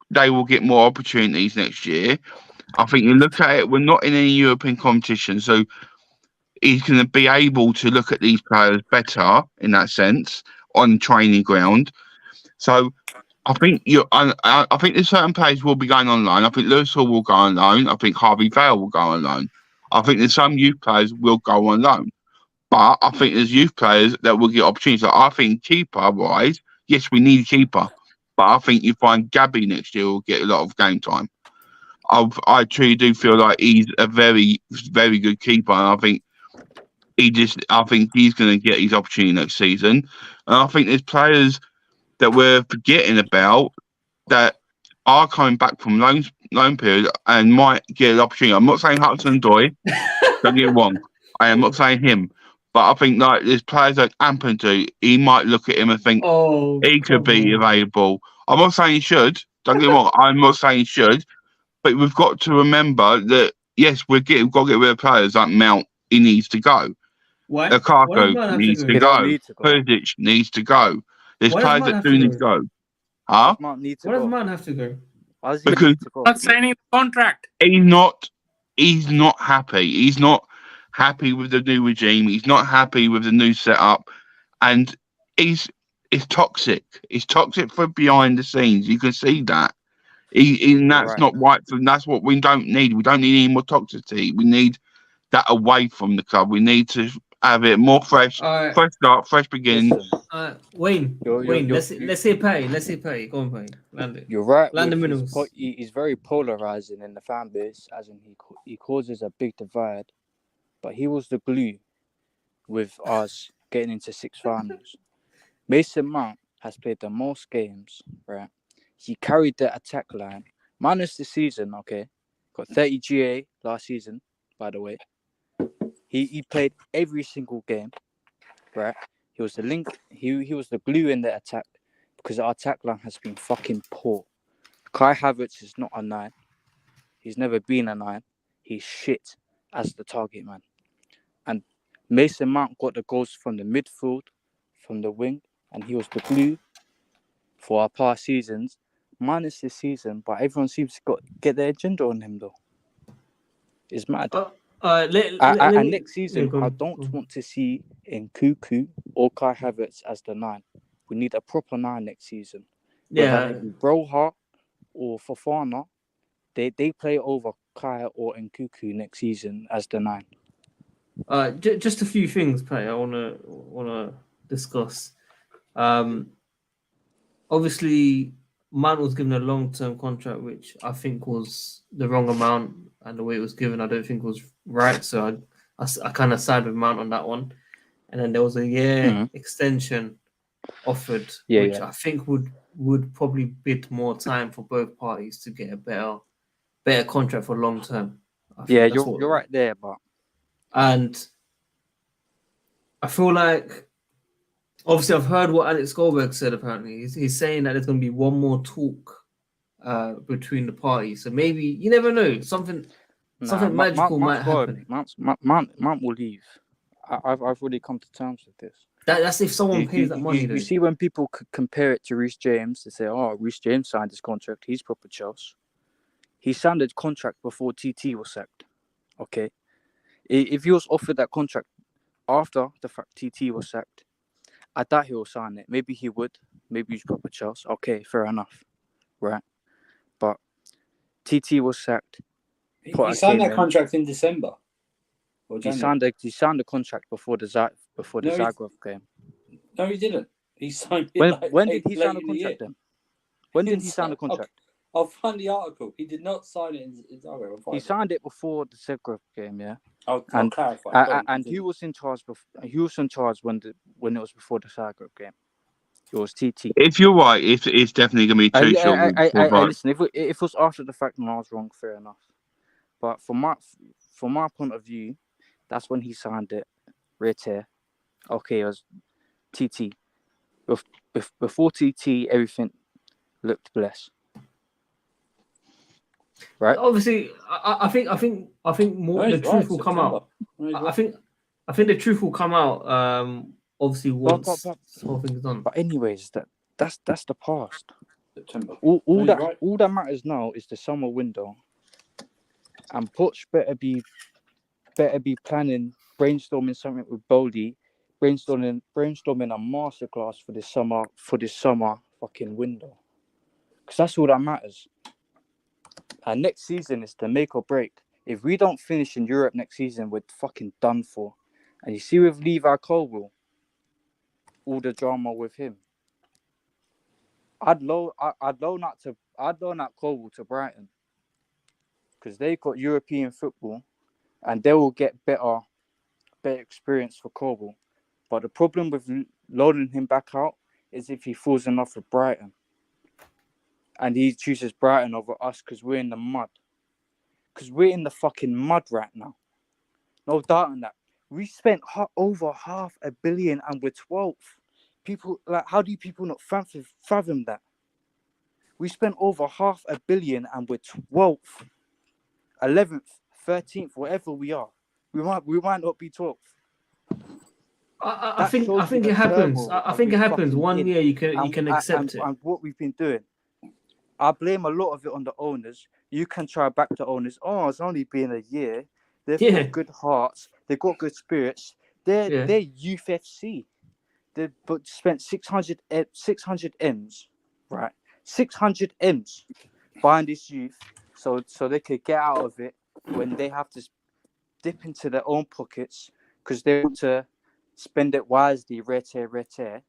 they will get more opportunities next year. I think you look at it, we're not in any European competition, so he's going to be able to look at these players better in that sense on training ground. So I think I think there's certain players will be going on loan. I think Lewis Hall will go on loan. I think Harvey Vale will go on loan. I think there's some youth players will go on loan. But I think there's youth players that will get opportunities. So I think keeper wise, yes, we need a keeper. But I think you find Gabby next year will get a lot of game time. I truly do feel like he's a very, very good keeper. And I think he's going to get his opportunity next season. And I think there's players that we're forgetting about that are coming back from loan period and might get an opportunity. I'm not saying Hudson Doy. Don't get me wrong. I am not saying him. But I think like there's players like Ampadu, he might look at him and think he could be available. I'm not saying he should. Don't get me wrong. I'm not saying he should. But we've got to remember that yes, we've got to get rid of players like Mount. He needs to go.
Why?
Lukaku needs to
He
go.
don't need to go.
Pulisic needs to go. There's
Why does
players
Man
that
have
do
to
need to
go?
go. Huh?
Does Mount need to
Why does
go?
Man have to go?
Why does he
Because-
need to go?
Not signing the contract.
He's not happy. He's not happy with the new regime. He's not happy with the new setup. And it's toxic. It's toxic for behind the scenes. You can see that. And that's
right.
not right. That's what we don't need. We don't need any more toxicity. We need that away from the club. We need to have it more fresh, fresh start, fresh beginning.
Listen,
Wayne,
You're-
let's say Patty. Go on, Patty. Land it.
you're right.
Land the
with his
minerals.
he's very polarizing in the fan base, as in he causes a big divide. But he was the glue with us getting into 6 finals. Mason Mount has played the most games, right? He carried the attack line, minus the season, okay? Got 30 GA last season, by the way. He played every single game, right? He was the link, he was the glue in the attack because our attack line has been fucking poor. Kai Havertz is not a 9. He's never been a 9. He's shit as the target man. And Mason Mount got the goals from the midfield, from the wing, and he was the glue for our past seasons, minus this season, but everyone seems to get their agenda on him though. It's mad. And next season, I don't want to see Nkuku or Kai Havertz as the 9. We need a proper 9 next season. Whether it be Broha or Fofana, they play over Kai or Nkuku next season as the 9.
Just a few things, Patty, I wanna discuss. Obviously, Man was given a long-term contract, which I think was the wrong amount, and the way it was given, I don't think was right. So I kind of side with Mount on that one. And then there was a year extension offered, which I think would probably bid more time for both parties to get a better contract for long term.
Yeah, you're right there, but
and I feel like. Obviously, I've heard what Alex Goldberg said. Apparently, he's saying that there's going to be one more talk between the parties. So maybe you never know. Something magical might happen.
Mount will leave. I've already come to terms with this.
That's if someone pays that money.
You see, when people compare it to Reece James, they say, "Oh, Reece James signed his contract. He's proper Chelsea." He signed a contract before TT was sacked. Okay, if he was offered that contract after the fact TT was sacked, I doubt he will sign it. Maybe he would. Maybe he's proper Chelsea. Okay, fair enough. Right. But TT was sacked.
He signed that contract in December.
He signed the contract before the Zagreb game.
No, he didn't. He signed it
when did he sign the contract then? When did he sign the contract?
I'll find the article. He did not sign it in Zagreb.
He signed it before the Zagreb game, yeah.
I'll clarify.
And he was in charge when it was before the Zagreb game. It was TT.
If you're right, it's definitely going to be too short.
Listen, if it was after the fact and I was wrong, fair enough. But from my point of view, that's when he signed it. Right here. Okay, it was TT. Before TT, everything looked blessed. Right?
Obviously, I think more
No,
the
he's
truth
right,
will come
September.
out.
No, he's
I
right.
think the truth will come out. Obviously, once
but-
this whole thing is done.
But anyways, that's the past.
September.
All
No, he's
that
right.
all that matters now is the summer window. And Poch better be planning, brainstorming something with Boldy, brainstorming a masterclass for this summer fucking window. Because that's all that matters. And next season is the make or break. If we don't finish in Europe next season, we're fucking done for. And you see with Levi Colwill, all the drama with him. I'd loan that Colwill to Brighton. Because they got European football and they will get better experience for Colwill. But the problem with loaning him back out is if he falls in love with Brighton. And he chooses Brighton over us because we're in the mud. Because we're in the fucking mud right now. No doubt on that. We spent over $500 million and we're 12th. People, how do people not fathom that? We spent over $500 million and we're 12th, 11th, 13th, whatever we are. We might not be 12th.
I think it happens. I think it happens. One year you can accept it.
And what we've been doing, I blame a lot of it on the owners. You can try back the owners. Oh, it's only been a year. They've got good hearts. They've got good spirits. They're youth FC. They spent 600 M's, right? 600 M's buying this youth, so they could get out of it when they have to dip into their own pockets because they want to spend it wisely. Rete.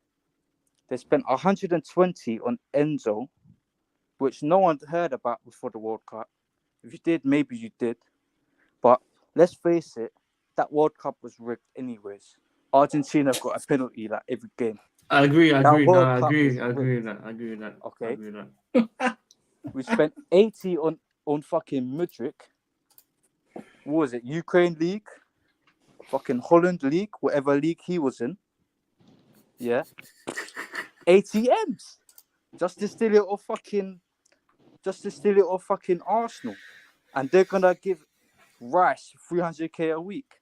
They spent 120 on Enzo, which no one heard about before the World Cup. If you did, maybe you did. But let's face it, that World Cup was rigged anyways. Argentina got a penalty like every game.
I agree. I agree with that.
Okay.
I agree with that.
We spent 80 on fucking Mudryk. What was it? Ukraine League? Fucking Holland League? Whatever league he was in. Yeah. 80 M's. Just to steal it off fucking Arsenal. And they're gonna give Rice 300k a week.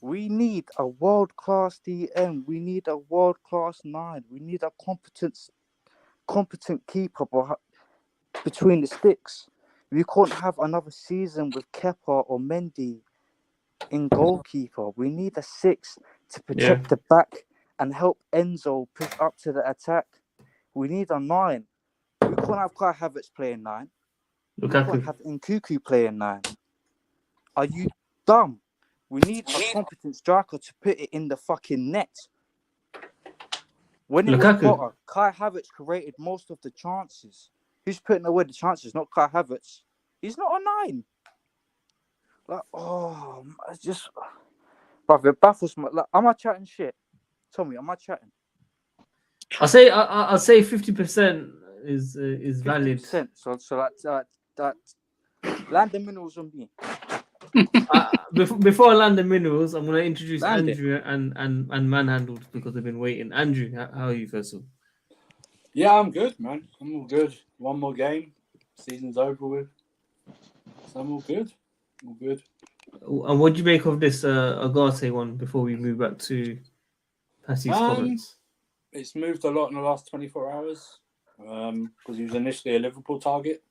We need a world-class DM. We need a world-class 9. We need a competent keeper between the sticks. We can't have another season with Kepa or Mendy in goalkeeper. We need a 6 to protect the back and help Enzo push up to the attack. We need a 9. We can't have Kai Havertz playing 9. We can't have Nkuku playing 9. Are you dumb? We need a competent striker to put it in the fucking net. When it was Potter, Kai Havertz created most of the chances. Who's putting away the chances? Not Kai Havertz. He's not a 9. It's just... Brother, it baffles me. Am I chatting shit? Tell me, am I chatting?
I'll say 50% is valid.
50%. So that land the minerals on me.
Before I land the minerals, I'm going to introduce Andrew and Manhandled because they've been waiting. Andrew, how are you, first of all?
Yeah, I'm good, man. I'm all good. One more game. Season's over with. So I'm all good. All good.
And what do you make of this Ugarte one before we move back to Patty's comments?
It's moved a lot in the last 24 hours because he was initially a Liverpool target.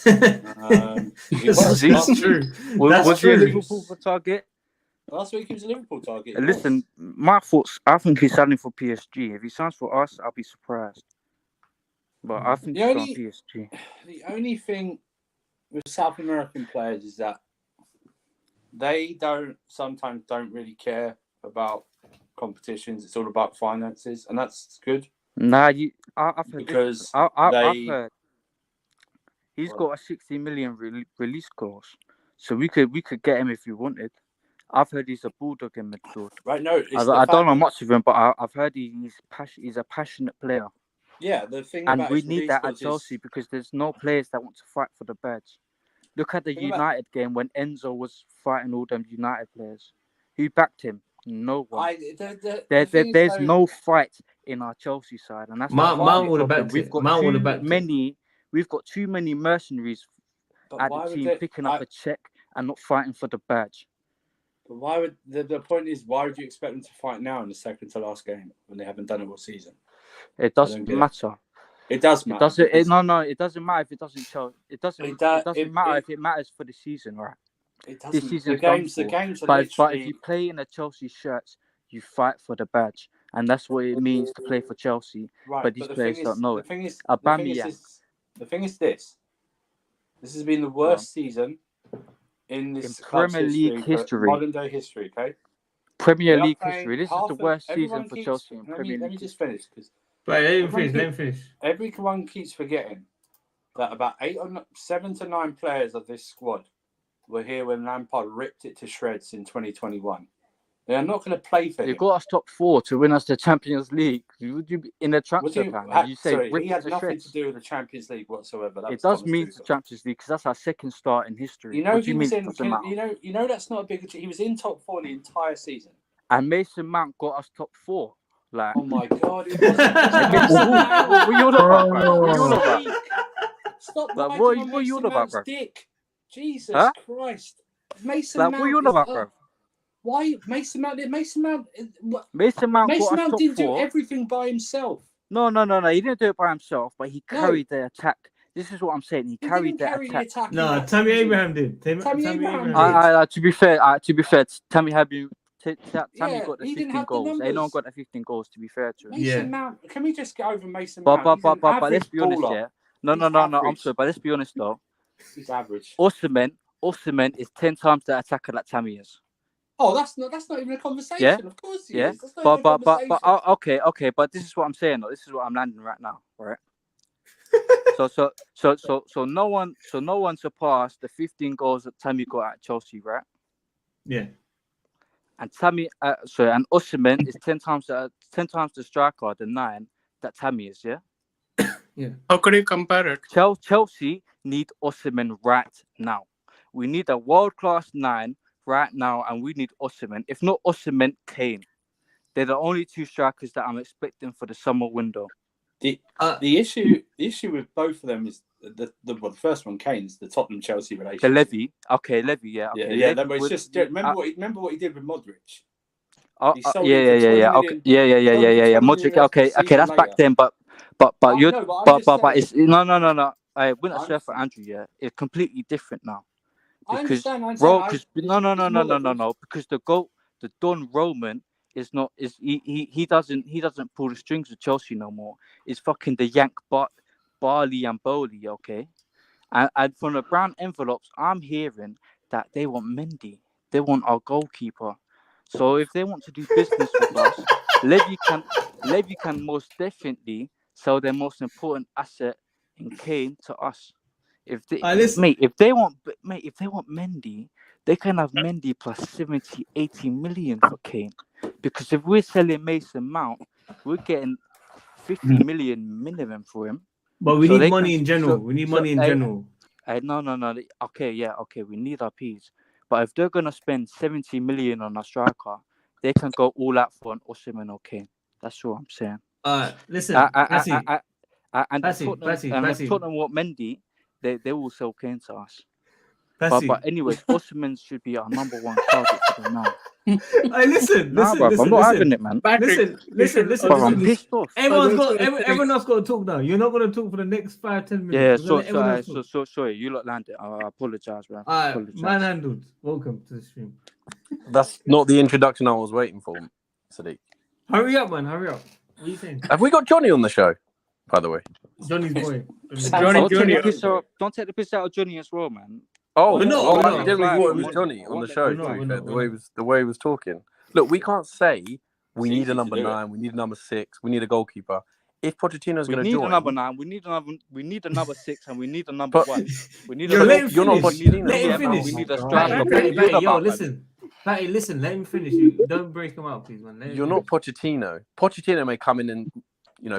That's true.
Was he a Liverpool for target?
Last week he was a Liverpool target.
Listen, my thoughts, I think he's signing for PSG. If he signs for us, I'll be surprised. But I think he's on PSG.
The only thing with South American players is that they sometimes don't really care about competitions. It's all about finances, and that's good.
Nah, I've heard
because
I've heard he's got a 60 million release clause, so we could get him if we wanted. I've heard he's a bulldog in midfield.
Right, no,
I don't know much of him, but I've heard he's a passionate player.
Yeah, the thing
and
about
we need that at Chelsea because there's no players that want to fight for the badge. Look at the United game when Enzo was fighting all them United players. Who backed him? No one.
The thing is,
There's
though,
no fight in our Chelsea side, and that's
Mount would have
problem.
backed
We've
it.
got
Mount would have
too
backed it.
many. We've got too many mercenaries
but
at
why
the
would
team picking up a check and not fighting for the badge.
But why would the point is, why would you expect them to fight now in the second to last game when they haven't done it all season?
It doesn't matter.
It does
It
matter.
doesn't. It doesn't matter if it doesn't show. It doesn't. It doesn't matter if it matters for the season, right?
It doesn't.
This season's
The games are
but
literally.
if you play in a Chelsea shirt, you fight for the badge, and that's what it means to play for Chelsea.
Right,
but these players don't know it.
The thing is this. This has been the worst season in this
Premier League history,
modern day history. Okay.
Premier League history. This is the worst season for Chelsea in Premier League.
Let me just finish.
Let me finish.
Everyone keeps forgetting that about 7 to 9 players of this squad were here when Lampard ripped it to shreds in 2021. They are not going to play for him.
You got us top 4 to win us the Champions League. Would you be in the transfer plan? You say
he had nothing to do with the Champions League whatsoever.
It does mean the Champions League because that's our second start in history.
You know, he was in. You know that's not a big. He was in top 4 the entire season.
And Mason Mount got us top 4. Like,
oh my God!
What are you all about?
Stop!
Like, what are you all about, bro?
Dick. Jesus Christ!
Mason Mount. What are you all about, bro?
Why Mason Mount? Mason Mount
didn't
do everything by himself.
No. He didn't do it by himself, but he carried the attack. This is what I'm saying. He carried the attack.
No, Tammy Abraham did. Tammy Abraham
did. To be fair, Tammy got the 15 goals. They don't got the 15 goals. To be fair to him.
Mason Mount. Can we just get over Mason Mount?
But let's be honest, yeah. No. I'm sorry, but let's be honest though.
He's average.
Osimhen is 10 times the attacker that Tammy is.
Oh, that's not even a conversation.
Yeah?
Of course he is.
But okay. But this is what I'm saying though. This is what I'm landing right now, right? so no one surpassed the 15 goals that Tammy got at Chelsea, right?
Yeah.
And and Osimhen is 10 times the striker, the 9 that Tammy is, yeah.
Yeah.
How could you compare it?
Chelsea need Osimhen right now. We need a world-class 9 right now, and we need Osimhen. If not Osimhen, Kane. They're the only 2 strikers that I'm expecting for the summer window.
The issue with both of them is the first one, Kane's the Tottenham Chelsea relationship.
The Levy, yeah.
Remember what he did with Modric.
Yeah. Modric, okay, that's back then, but it's no. I wouldn't say for Andrew, yeah. It's completely different now. Because because the Don Roman he doesn't pull the strings with Chelsea no more. It's fucking the Yank Barley and Bowley, okay? And from the brown envelopes, I'm hearing that they want Mendy. They want our goalkeeper. So if they want to do business with us, Levy can most definitely sell their most important asset in Kane to us. If they want Mendy, they can have Mendy plus 70, 80 million for Kane. Because if we're selling Mason Mount, we're getting 50 million minimum for him.
But we need money in general.
No. Okay, we need our P's. But if they're going to spend 70 million on a striker, they can go all out for an Osimhen or Kane. That's what I'm saying.
Listen,
if Tottenham want Mendy, they will sell Kane to us. But anyways, Osimhen should be our number 1 target for them now.
Listen,
I'm not having it, man.
Listen.
I'm pissed off.
Everyone else got to talk now. You're not going to talk for the next 5-10 minutes.
Yeah, sorry, you lot landed. I apologize, man.
Manhandled. Welcome to the stream.
That's not the introduction I was waiting for, Sadiq.
Hurry up, man. Hurry up. What are you saying?
Have we got Johnny on the show, by the way?
Johnny's boy.
Johnny Junior.
Don't take the piss out of Johnny as well, man.
Oh,
I
didn't thought it was Johnny on the show. The way he was talking. Look, we can't say we need a number 9, we need a number 6, we need a goalkeeper. If Pochettino's going to join,
we need a number 9, we need a number 6, and we need a number 1. We need
you're not
Pochettino.
Let him finish.
We need a striker.
Listen. Let him finish. Don't break him out, please, man.
You're not Pochettino. Pochettino may come in and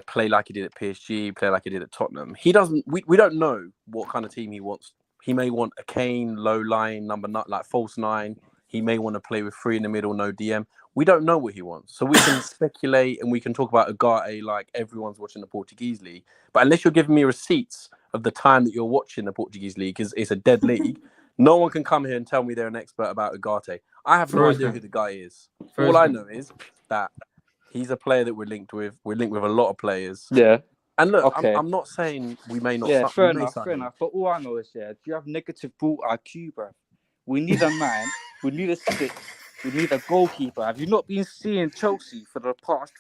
play like he did at PSG, play like he did at Tottenham. He doesn't. We don't know what kind of team he wants. He may want a Kane, low line, number 9, like false 9. He may want to play with 3 in the middle, no DM. We don't know what he wants. So we can speculate and we can talk about Ugarte like everyone's watching the Portuguese league. But unless you're giving me receipts of the time that you're watching the Portuguese league, because it's a dead league, no one can come here and tell me they're an expert about Ugarte. I have no idea who the guy is. All I know is that he's a player that we're linked with. We're linked with a lot of players.
Yeah.
And look,
Okay.
I'm not saying we may not.
Yeah,
we
fair
may
enough,
sign
fair
him.
enough. But all I know is, yeah, do you have negative ball IQ, bro? We need a man. We need a 6. We need a goalkeeper. Have you not been seeing Chelsea for the past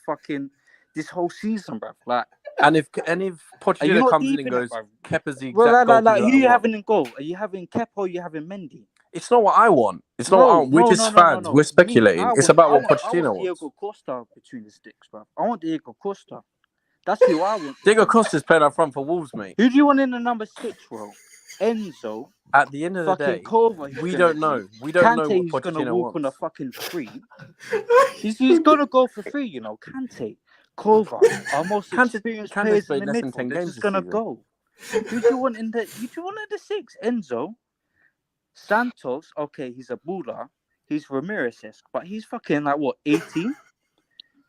this whole season, bro? Like,
And if
are you
Pochettino
not
comes in
deep
and
in it,
goes,
bro?
Kepa's the
Well,
exact goalkeeper
who
I
are you
want.
having in goal? Are you having Kepa or are you having Mendy?
It's not what I want. It's not what I want. We're just fans. We're speculating. It's about what Pochettino wants.
Diego Costa between the sticks, bro. I want Diego Costa. That's who I want.
Diego Costa's playing up front for Wolves, mate.
Who do you want in the number 6 role? Enzo.
At the end of the day, we don't know. We don't know what
Kante's gonna
Pochettino
walk on a
wants.
fucking 3. He's gonna go for 3, you know. Kante, Kova, our most experienced players
played
in the
less than
midfield.
10
They're
games
just
this
gonna
season.
go. Who do you want in the 6? Enzo, Santos. Okay, he's a baller. He's Ramirez-esque, but he's fucking like what, 18?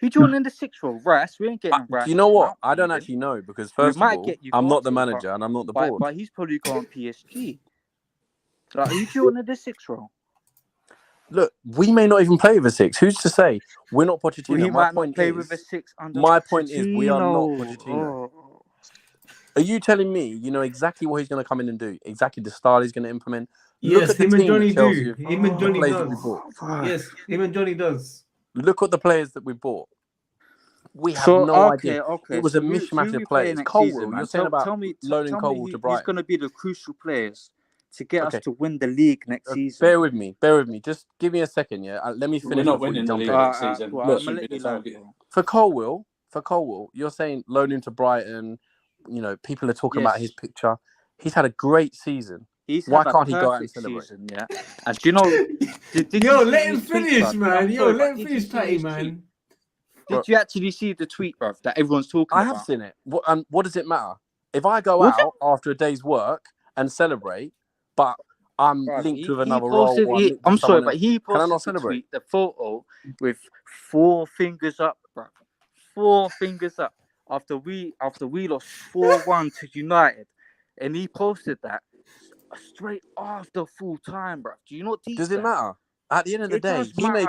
Who do you want in the 6 role? Rice. We ain't getting Rice.
Do you know what? I don't actually know because first of all, I'm not the manager and I'm not the board.
But he's probably going PSG. Like, who do you want in the 6 role?
Look, we may not even play with a 6. Who's to say? We're not Pochettino.
Well, he
my
might
point
not play
is,
with a 6 under
my point is, we are not
Pochettino.
Pochettino.
Oh.
Are you telling me you know exactly what he's going to come in and do? Exactly the style he's going to implement?
Yes, him and Johnny do.
Chelsea,
Him and Johnny
players that we
does.
bought.
Yes, him and Johnny does.
Look at the players that we bought. We have no idea. It was a mishmash of players. Colwell, you're saying about loaning Colwell to Brighton.
He's going to be the crucial players to get us to win the league next season.
Bear with me. Just give me a second, yeah. Let me finish.
We're not winning the league next season.
For Colwell, you're saying loan him to Brighton. You know, people are talking about his picture. He's had a great season. Why can't he go out and celebrate?
Season, yeah. And do you know? Did
Yo,
you
let him finish, man. Yo, let him finish, Patty, man.
Did you actually see the tweet, bro, that everyone's talking about?
I have seen it. What does it matter? If I go out after a day's work and celebrate, but I'm linked with another role.
I'm sorry, but he
can I not
posted
celebrate?
the photo with 4 fingers up, bro. 4 fingers up after we lost 4-1 to United, and he posted that straight after full time, bro. Do you not teach
Does it matter? At the end of the day,
he may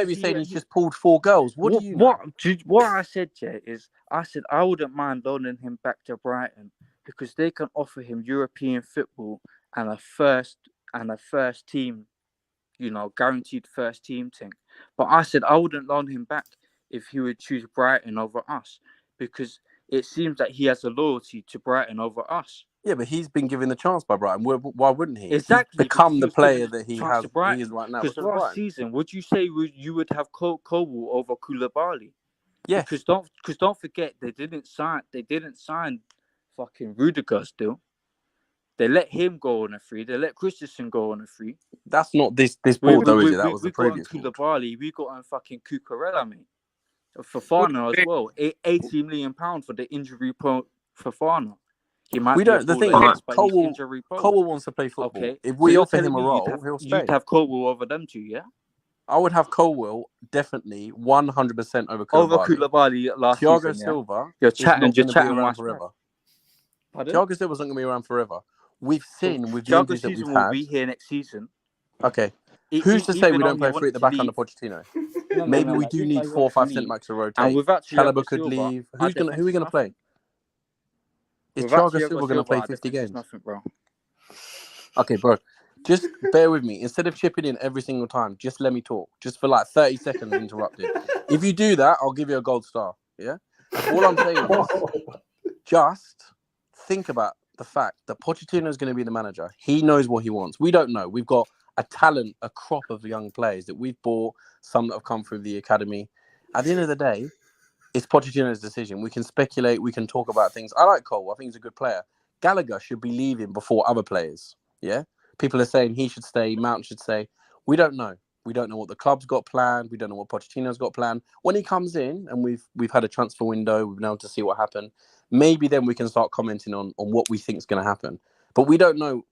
be
saying he's just pulled 4 goals. What do you know?
What I said, Jay, is I said I wouldn't mind loaning him back to Brighton because they can offer him European football and a first team, you know, guaranteed first team thing. But I said I wouldn't loan him back if he would choose Brighton over us because it seems that he has a loyalty to Brighton over us.
Yeah, but he's been given the chance by Brighton. Why wouldn't he?
Exactly.
He's become the player that he is right now.
Because last season, would you say you would have Colwell over Koulibaly?
Yeah.
Because don't forget they didn't sign fucking Rudiger still. They let him go on a free. They let Christensen go on a free.
That's not this board though, is it? That was the previous board.
Koulibaly, we got on fucking Cucurella, mate. Fofana as well. £80 million for the injury prone Fofana.
We don't. The thing is, Colwell wants to play football. Okay. If we offer him a role, he'll stay.
You'd have Colwell over them two, yeah?
I would have Colwell definitely 100% over Koulibaly.
Over Koulibaly last season.
Thiago Silva.
You're chatting
forever. Thiago Silva's not going to be around forever. We've seen with the injuries that we've had.
will be here next season.
Okay. Who's to say we don't play 3 at the back under Pochettino? Maybe we do need 4 or 5 centre backs to rotate. Chalobah could leave. Who are we going to play? Is Thiago Silva going to play 50 games?
Nothing, bro.
Okay, bro. Just bear with me. Instead of chipping in every single time, just let me talk. Just for like 30 seconds interrupted. If you do that, I'll give you a gold star. Yeah? All I'm saying is just think about the fact that Pochettino is going to be the manager. He knows what he wants. We don't know. We've got a crop of young players that we've bought, some that have come through the academy. At the end of the day, it's Pochettino's decision. We can speculate. We can talk about things. I like Cole. I think he's a good player. Gallagher should be leaving before other players. Yeah? People are saying he should stay. Mount should stay. We don't know. We don't know what the club's got planned. We don't know what Pochettino's got planned. When he comes in and we've had a transfer window, we've been able to see what happened, maybe then we can start commenting on what we think is going to happen. but we don't know.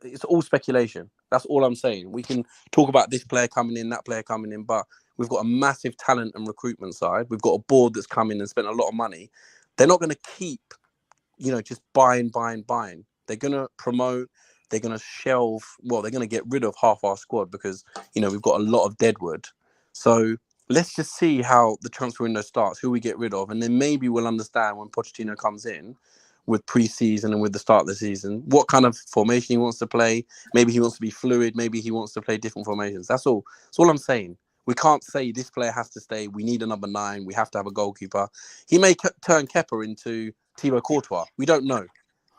It's all speculation. That's all I'm saying. We can talk about this player coming in, that player coming in, but we've got a massive talent and recruitment side. We've got a board that's come in and spent a lot of money. They're not going to keep, just buying. They're going to promote. They're going to shelve. Well, they're going to get rid of half our squad because, we've got a lot of deadwood. So let's just see how the transfer window starts, who we get rid of. And then maybe we'll understand when Pochettino comes in with pre-season and with the start of the season, what kind of formation he wants to play. Maybe he wants to be fluid. Maybe he wants to play different formations. That's all. That's all I'm saying. We can't say this player has to stay. We need a number 9. We have to have a goalkeeper. He may turn Kepa into Thibaut Courtois. We don't know.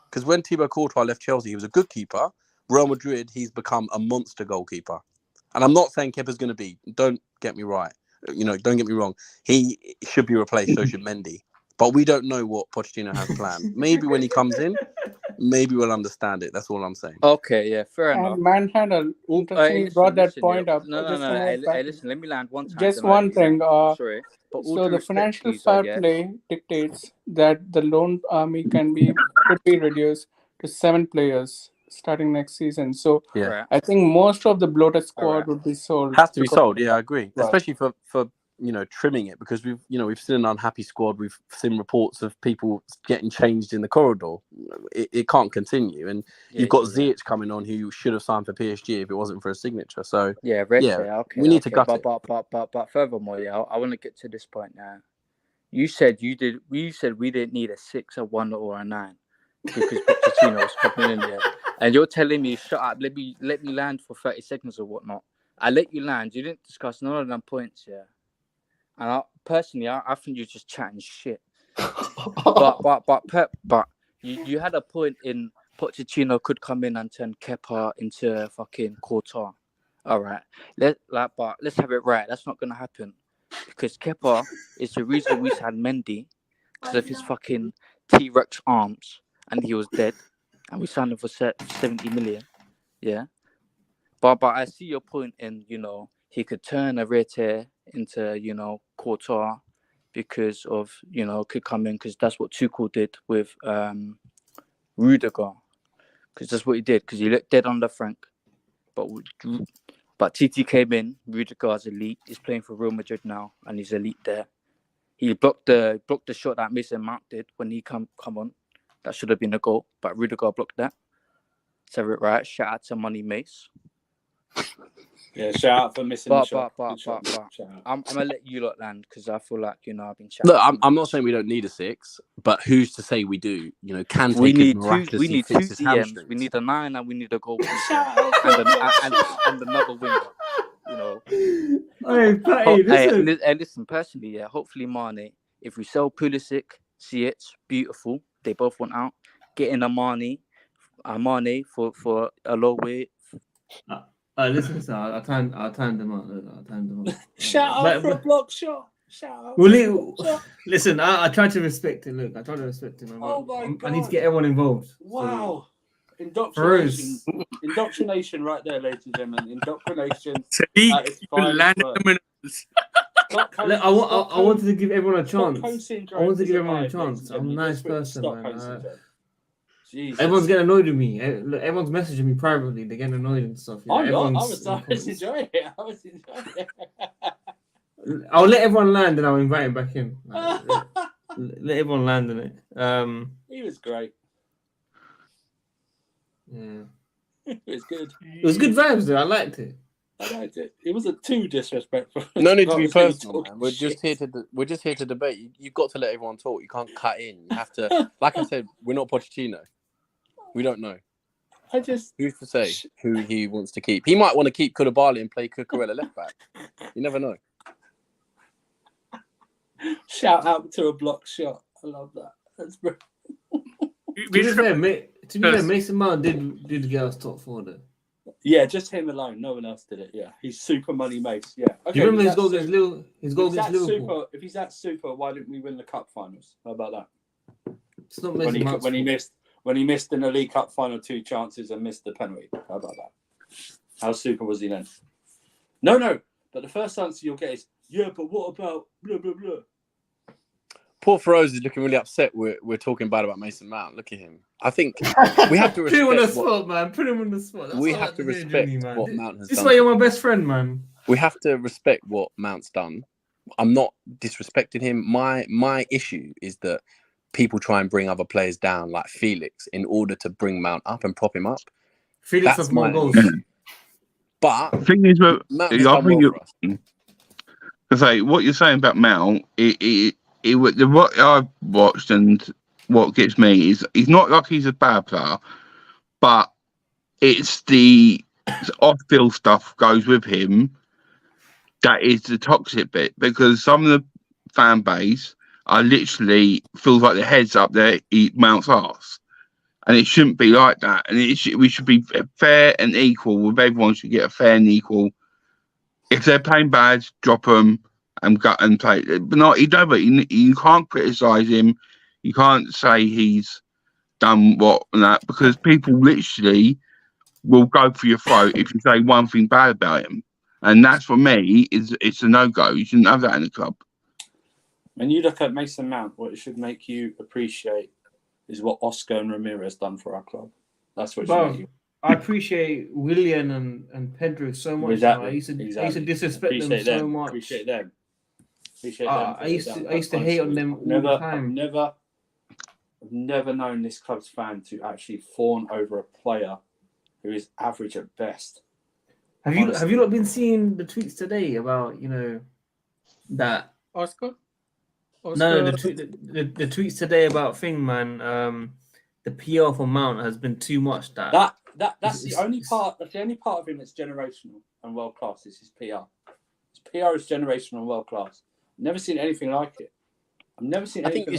Because when Thibaut Courtois left Chelsea, he was a good keeper. Real Madrid, he's become a monster goalkeeper. And I'm not saying Kepa's going to be. Don't get me right. Don't get me wrong. He should be replaced. So should Mendy. But we don't know what Pochettino has planned. Maybe when he comes in, maybe we'll understand it. That's all I'm saying.
Okay, yeah, fair enough.
And Manhandle, interestingly, brought that point up.
No. Hey, listen, let me land one time.
Just one thing.
Sorry. But
So the financial fair play dictates that the loan army could be reduced to 7 players starting next season. So
Yeah.
I think most of the bloated squad would be sold.
Has to be sold. Yeah, I agree.
Right.
Especially for trimming it, because we've seen an unhappy squad. We've seen reports of people getting changed in the corridor. It can't continue. And you've got Ziyech coming on, who should have signed for PSG if it wasn't for a signature. So we need to gut it.
But furthermore, I want to get to this point now. You said we didn't need a 6, a 1, or a 9 because Pochettino was coming in there, and you're telling me shut up. Let me land for 30 seconds or whatnot. I let you land. You didn't discuss none of them points, yeah. And I think you're just chatting shit. but you had a point in Pochettino could come in and turn Kepa into fucking Courtois. All right, but let's have it right. That's not gonna happen because Kepa is the reason we signed Mendy because of his fucking T-Rex arms, and he was dead, and we signed him for 70 million. Yeah, but I see your point in he could turn a Rete into, Courtois because of, could come in because that's what Tuchel did with Rudiger. Because that's what he did, because he looked dead under Frank. But TT came in, Rudiger's elite. He's playing for Real Madrid now, and he's elite there. He blocked the shot that Mason Mount did when he come on. That should have been a goal, but Rudiger blocked that. So right, shout out to Money Mace.
Yeah, shout out for missing the shot.
I'm gonna let you lot land because I feel like I've been chatting.
Look, I'm not saying we don't need a 6, but who's to say we do? Kante
we need
miraculously
we need 2
fix his
DMs.
hamstrings.
We need a 9 and we need a goalkeeper and another winger. Listen, personally, hopefully Mane. If we sell Pulisic, Ziyech, beautiful. They both want out. Get in Mane for a low weight.
Listen, I'll time them out.
Shout out for a block shot. Shout out.
Listen, I try to respect it. Look, I try to respect it.
Oh my God.
I need to get everyone involved.
Wow. Indoctrination right there, ladies and gentlemen. Indoctrination.
I wanted to give everyone a chance. I'm a nice person, man. Everyone's getting annoyed with me. Everyone's messaging me privately. They're getting annoyed and stuff.
I was enjoying it.
I'll let everyone land and I'll invite him back in. Let everyone land in it.
He was great.
Yeah.
It was good.
It was good vibes though. I liked it.
It wasn't too disrespectful.
No need to be personal, man. We're just here to debate. You've got to let everyone talk. You can't cut in. You have to. Like I said, we're not Pochettino. We don't know. Who's to say who he wants to keep? He might want to keep Koulibaly and play Cucurella left back. You never know.
Shout out to a block shot. I love that. That's brilliant.
To be fair, Mason Mount did get us top 4 though.
Yeah, just him alone. No one else did it. Yeah, he's super money Mace. Yeah. Okay,
do you remember his goal against Liverpool?
If he's that super, why didn't we win the cup finals? How about that?
It's not Mason Mount's fault.
When he missed in the League Cup final 2 chances and missed the penalty. How about that? How super was he then? No. But the first answer you'll get is, yeah, but what about blah, blah, blah?
Poor Feroz is looking really upset. We're talking bad about Mason Mount. Look at him. I think we have to
Put him on the
respect
spot, man. Put him on the spot. That's
we
what I
have
like
to
do,
respect
Jimmy, man.
what Mount has
This is
done.
why you're my best friend, man.
We have to respect what Mount's done. I'm not disrespecting him. My issue is that people try and bring other players down, like Felix, in order to bring Mount up and prop him up.
Felix
That's
has more
my
goals.
But
The thing is,
Mount has done well for us.
I say what you're saying about Mount. What I've watched and what gets me is he's not like he's a bad player, but it's the off-field stuff goes with him that is the toxic bit, because some of the fan base are literally feels like their heads up there Mount's arse, and it shouldn't be like that. And we should be fair and equal with everyone. Should get a fair and equal. If they're playing bad, drop them and go and play. But not you can't criticise him. You can't say he's done what and that, because people literally will go for your throat if you say one thing bad about him. And that's, for me, it's a no-go. You shouldn't have that in the club.
When you look at Mason Mount, what it should make you appreciate is what Oscar and Ramirez done for our club. That's what should make you.
I appreciate Willian and Pedro so much.
Exactly.
I used to disrespect them so much.
Appreciate them.
I used to hate on them all the time.
I've never known this club's fan to actually fawn over a player who is average at best.
Have you not been seeing the tweets today about that
Oscar?
No, the tweets today about man. The PR for Mount has been too much.
That's the only part. That's the only part of him that's generational and world class. Is his PR. His PR is generational and world class. I've never seen anything like it. I think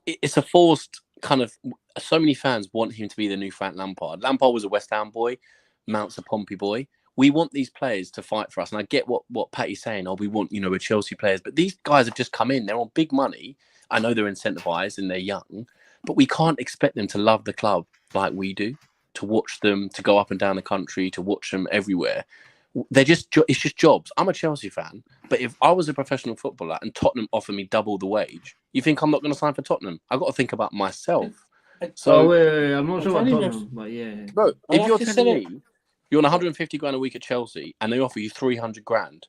it's a forced kind of. So many fans want him to be the new Frank Lampard. Lampard was a West Ham boy. Mount's a Pompey boy. We want these players to fight for us, and I get what Patty's saying. Oh, we want we're Chelsea players, but these guys have just come in. They're on big money. I know they're incentivized and they're young, but we can't expect them to love the club like we do. To watch them, to go up and down the country, to watch them everywhere. It's just jobs. I'm a Chelsea fan, but if I was a professional footballer and Tottenham offered me double the wage, you think I'm not going to sign for Tottenham? I've got to think about myself. So
wait. I'm not sure about Tottenham, but yeah.
Bro, if you're telling me you're on 150 grand a week at Chelsea and they offer you 300 grand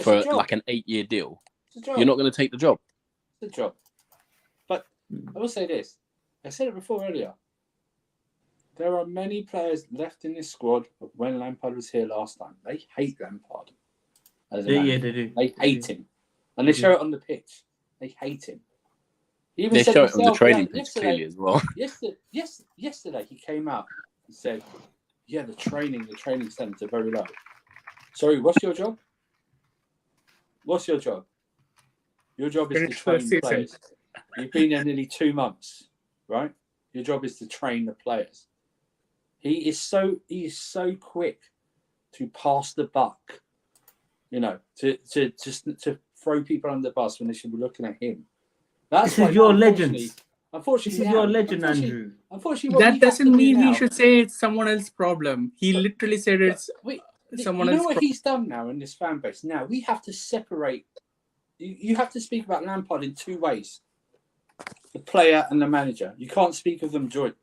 for like an 8-year deal, you're not going to take the job.
It's a job. But I will say this. I said it before earlier. There are many players left in this squad of when Lampard was here last time. They hate Lampard.
Yeah, they do.
They hate him. And they show it on the pitch. They hate him.
They show it on the training pitch clearly as well.
Yesterday he came out and said, yeah, the training standards are very low. Sorry, what's your job? What's your job? Your job is to train the players. You've been there nearly 2 months, right? Your job is to train the players. He is so quick to pass the buck, to throw people under the bus when they should be looking at him. This
is your legend.
Unfortunately,
this is your legend, Andrew.
Unfortunately,
that doesn't mean he should say it's someone else's problem. He literally said it's someone else's problem.
What he's done now in this fan base? Now we have to separate. You have to speak about Lampard in two ways: the player and the manager. You can't speak of them joint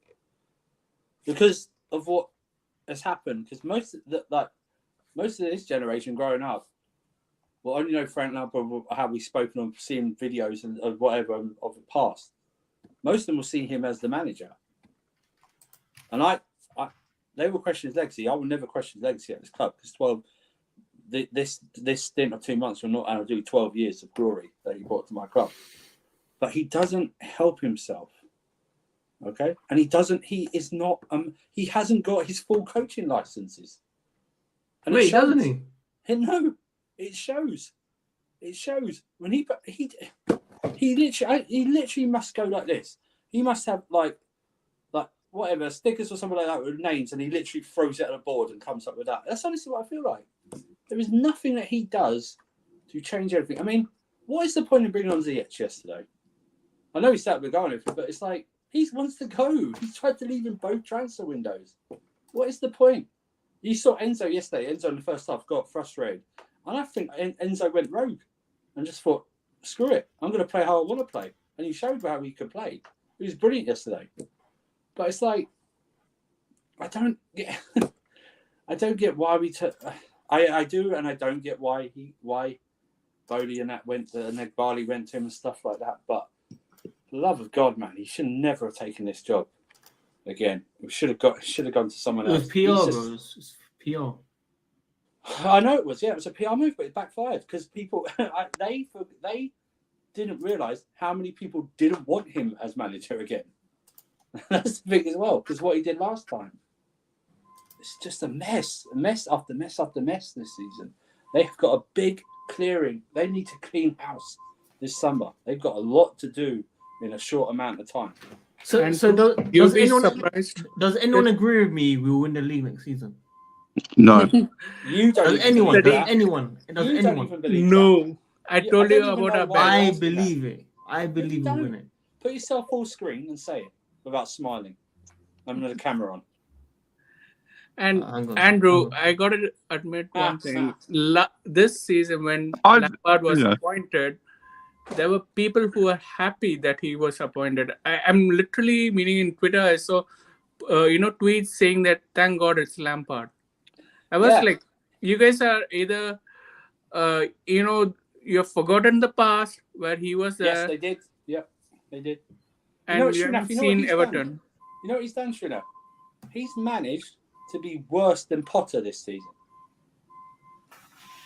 because of what has happened. Because most of this generation growing up will only know Frank Lampard, how we've spoken on, seen videos and whatever of the past. Most of them will see him as the manager, and they will question his legacy. I will never question his legacy at this club because this stint of 2 months will not outdo 12 years of glory that he brought to my club. But he doesn't help himself, okay? And he hasn't got his full coaching licenses. And
wait, doesn't he?
No, it shows. It shows when he literally must go like this. He must have like whatever stickers or something like that with names, and he literally throws it at a board and comes up with that. That's honestly what I feel like. There is nothing that he does to change everything. I mean, what is the point of bringing on Ziyech yesterday? I know he started with going, but it's like he wants to go. He's tried to leave in both transfer windows. What is the point? You saw Enzo yesterday. Enzo in the first half got frustrated, and I think Enzo went rogue and just thought, "Screw it, I'm going to play how I want to play." and he showed how he could play. He was brilliant yesterday. But it's like, I don't get why we took. I do, and I don't get why Bowley and that went to, and Barley went to him and stuff like that. But for the love of God, man, he should never have taken this job again. We should have gone to someone
It was
else.
PR, bro. It's PR.
I know it was. Yeah, it was a PR move, but it backfired because people they didn't realise how many people didn't want him as manager again. That's the thing as well, because what he did last time. It's just a mess after mess after mess this season. They've got a big clearing. They need to clean house this summer. They've got a lot to do in a short amount of time.
So
You'll be surprised.
does anyone agree with me we'll win the league next season?
No.
You don't.
Does anyone?
believe
Does
that.
anyone? Does
You don't
anyone?
even believe that.
No, I
Yeah,
told
I
you
don't even
about
know
our
why.
bet.
I
asking
believe it. I believe we'll
don't.
win it.
Put yourself full screen and say it without smiling. I'm with the camera on.
And
Hang on.
Andrew, I got to admit one thing. This season, when Lampard was appointed, there were people who were happy that he was appointed. I'm literally, meaning in Twitter, I saw, tweets saying that thank God it's Lampard. I was like, you guys are either, you've forgotten the past where he was there.
Yes, they did. Yep, they did.
And you haven't seen Everton.
You know what he's done, Shrina? He's managed to be worse than Potter this season.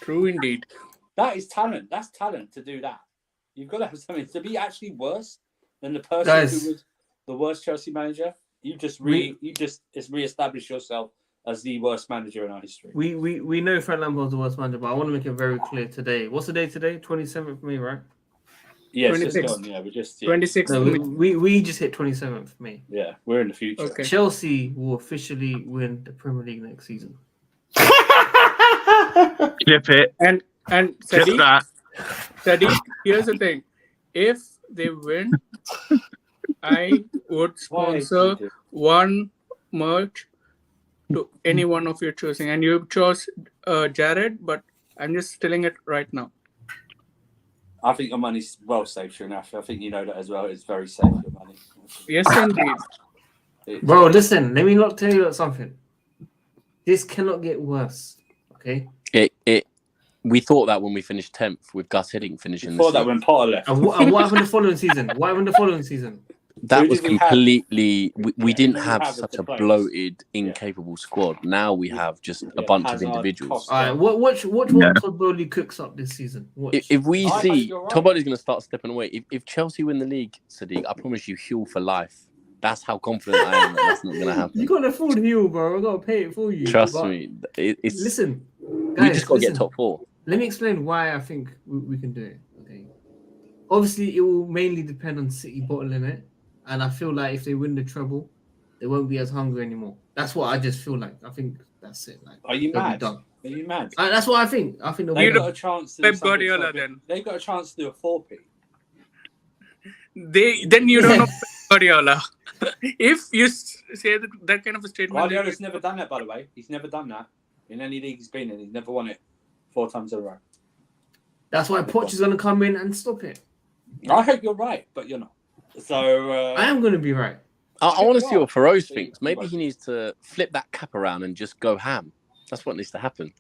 True indeed.
That is talent. That's talent to do that. You've got to have something to be actually worse than the person who was the worst Chelsea manager. You just re-establish yourself as the worst manager in our history.
We know Frank Lampard's the worst manager, but I want to make it very clear today. What's the day today? 27th of May, right?
Yes,
26th.
yeah, we're just
26th.
No, we just hit 27th of May.
Yeah, we're in the future.
Okay.
Chelsea will officially win the Premier League next season.
Clip it.
And
Clip that.
Sadiq, here's the thing. If they win, I would sponsor one merch to any one of your choosing. And you chose Jared, but I'm just telling it right now.
I think your money's well safe, sure enough. I think you know that as well. It's very safe, your money.
Yes, indeed.
Bro, listen, let me not tell you something. This cannot get worse, okay?
We thought that when we finished 10th with Gus Hiddink finishing.
Before that, when Potter left.
And what happened the following season? What happened the following season?
That was completely. We didn't have such a bloated, incapable squad. Now we have just a bunch of individuals.
All right, watch what Todd Bowley cooks up this season.
If we see Todd Bowley's going to start stepping away. If Chelsea win the league, Sadiq, I promise you, he'll for life. That's how confident I am that that's not going to happen.
You can't afford Heal, bro. I got to pay it for you.
Trust me.
Listen, guys,
we just got to get top 4.
Let me explain why I think we can do it. Okay. Obviously, it will mainly depend on City bottling it. And I feel like if they win the treble, they won't be as hungry anymore. That's what I just feel like. I think that's it. Like,
are you mad? Are you mad?
That's what I think. I think
they've got a chance to
Pep Guardiola then.
They've got a chance to do a 4P.
Then you don't know Pep Guardiola. If you say that kind of a statement.
Guardiola's never done that, by the way. He's never done that in any league he's been in. He's never won it 4 times in a row.
That's why Poch is going to come in and stop it.
I hope you're right, but you're not. So
I am going to be right.
I want to see what Feroz thinks. Maybe he needs to flip that cap around and just go ham. That's what needs to happen.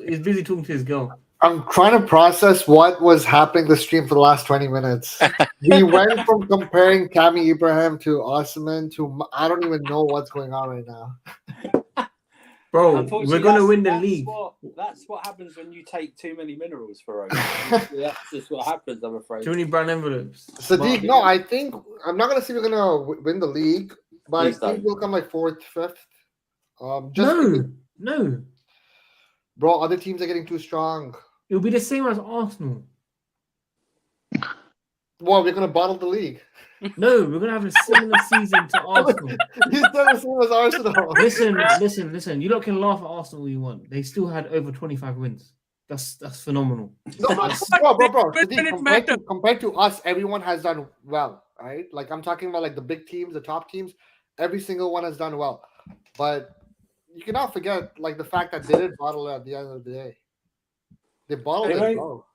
He's busy talking to his girl.
I'm trying to process what was happening the stream for the last 20 minutes. We went from comparing Tammy Abraham to Osimhen to I don't even know what's going on right now.
Bro, we're going to win the league.
That's what happens when you take too many minerals, for That's just what happens, I'm afraid.
Too many brown envelopes.
Sadiq, no, I think I'm not going to say we're going to win the league, but I think we'll come like 4th, 5th.
No.
Bro, other teams are getting too strong.
It'll be the same as Arsenal.
Well, we're going to bottle the league.
No, we're going to have a similar season to Arsenal.
He's done the same as Arsenal.
Listen. You lot can laugh at Arsenal all you want. They still had over 25 wins. That's phenomenal.
No, bro. Sadiq, compared to us, everyone has done well, right? Like, I'm talking about like the big teams, the top teams. Every single one has done well. But you cannot forget like the fact that they did bottle it at the end of the day. They bottled it, bro.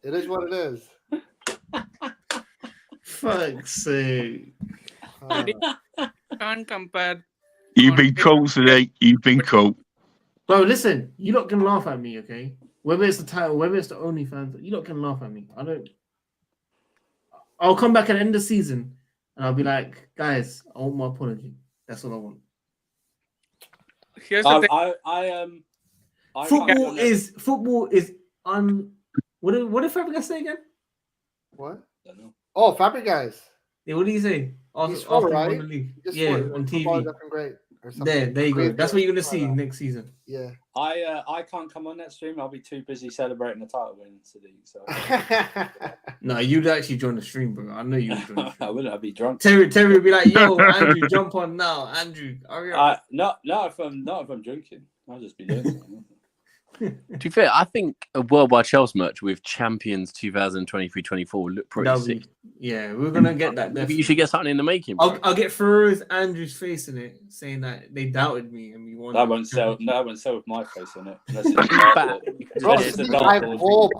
It is what it is.
Fuck's sake.
Can't compare.
You've been caught today. You've been caught.
Bro, listen, you lot can laugh at me, okay? Whether it's the title, whether it's the OnlyFans, you lot can laugh at me. I'll come back at the end of the season and I'll be like, guys, I want my apology. That's all I want.
Here's the thing.
I
Football is what did Fabregas say again?
What?
don't know.
Oh, Fabregas.
Yeah, what did he say?
He swore,
he won
right?
the league.
Just
Yeah,
for
on
football
TV.
is looking great or something.
There you go.
Great
That's what you're gonna
something
see
like
next season.
Yeah.
I can't come on that stream. I'll be too busy celebrating the title win, Sadiq. So
No, you'd actually join the stream, bro. I know you would join the
I
stream.
wouldn't. I'd be drunk.
Terry would be like, yo, Andrew, jump on now. Andrew, hurry up.
Not if I'm drinking. I'll just be doing something.
To be fair, I think a WorldWideChels merch with Champions 2023-24 would look pretty
That'll
sick.
be, yeah, we're gonna get that.
Maybe you should get something in the making. Bro.
I'll get Ferrer's Andrew's face in it, saying that they doubted me and we won.
That won't sell. No, that won't sell with my face on it. Unless it's
Back.
Bro,
It's a
see,
dark
I
horse.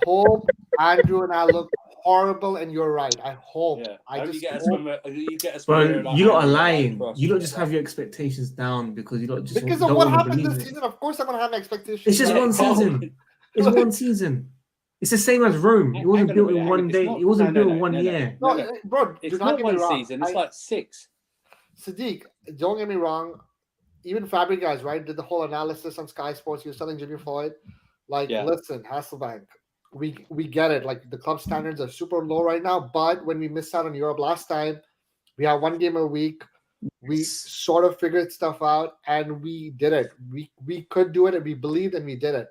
hope Andrew and I look horrible and you're right. I hope.
Yeah.
I
Hope
just
you get us
hope.
from you get us
Bro,
from like,
you lot are
Andrew,
lying.
like,
You don't just have your expectations down because you don't just
Because
don't
of what
wanna
happened
believe
this
it.
season, of course I'm gonna have expectations.
It's just
Yeah,
one season. It's one season. It's the same as Rome. It wasn't built in one day. It wasn't built in 1 year.
No,
No.
bro, do
It's
not
not
get me
one
wrong.
season. It's like 6.
Sadiq, don't get me wrong. Even Fabregas, right, did the whole analysis on Sky Sports. He was telling Jimmy Floyd, like,
Yeah.
listen, Hasselbank, we get it. Like, the club standards are super low right now, but when we missed out on Europe last time, we had 1 game a week. We sort of figured stuff out, and we did it. We could do it, and we believed, and we did it.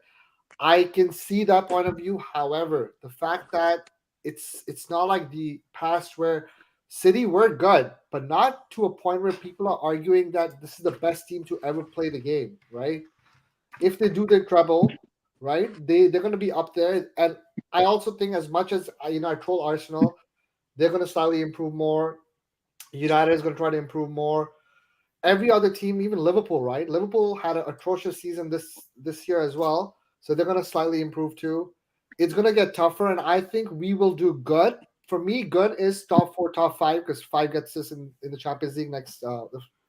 I can see that point of view. However, the fact that it's not like the past where City were good, but not to a point where people are arguing that this is the best team to ever play the game, right? If they do their treble, right, they're going to be up there. And I also think, as much as I troll Arsenal, they're going to slightly improve more. United is going to try to improve more. Every other team, even Liverpool, right? Liverpool had an atrocious season this year as well, so they're going to slightly improve too. It's going to get tougher, and I think we will do good. For me, good is top 4, top 5, because 5 gets this in the Champions League next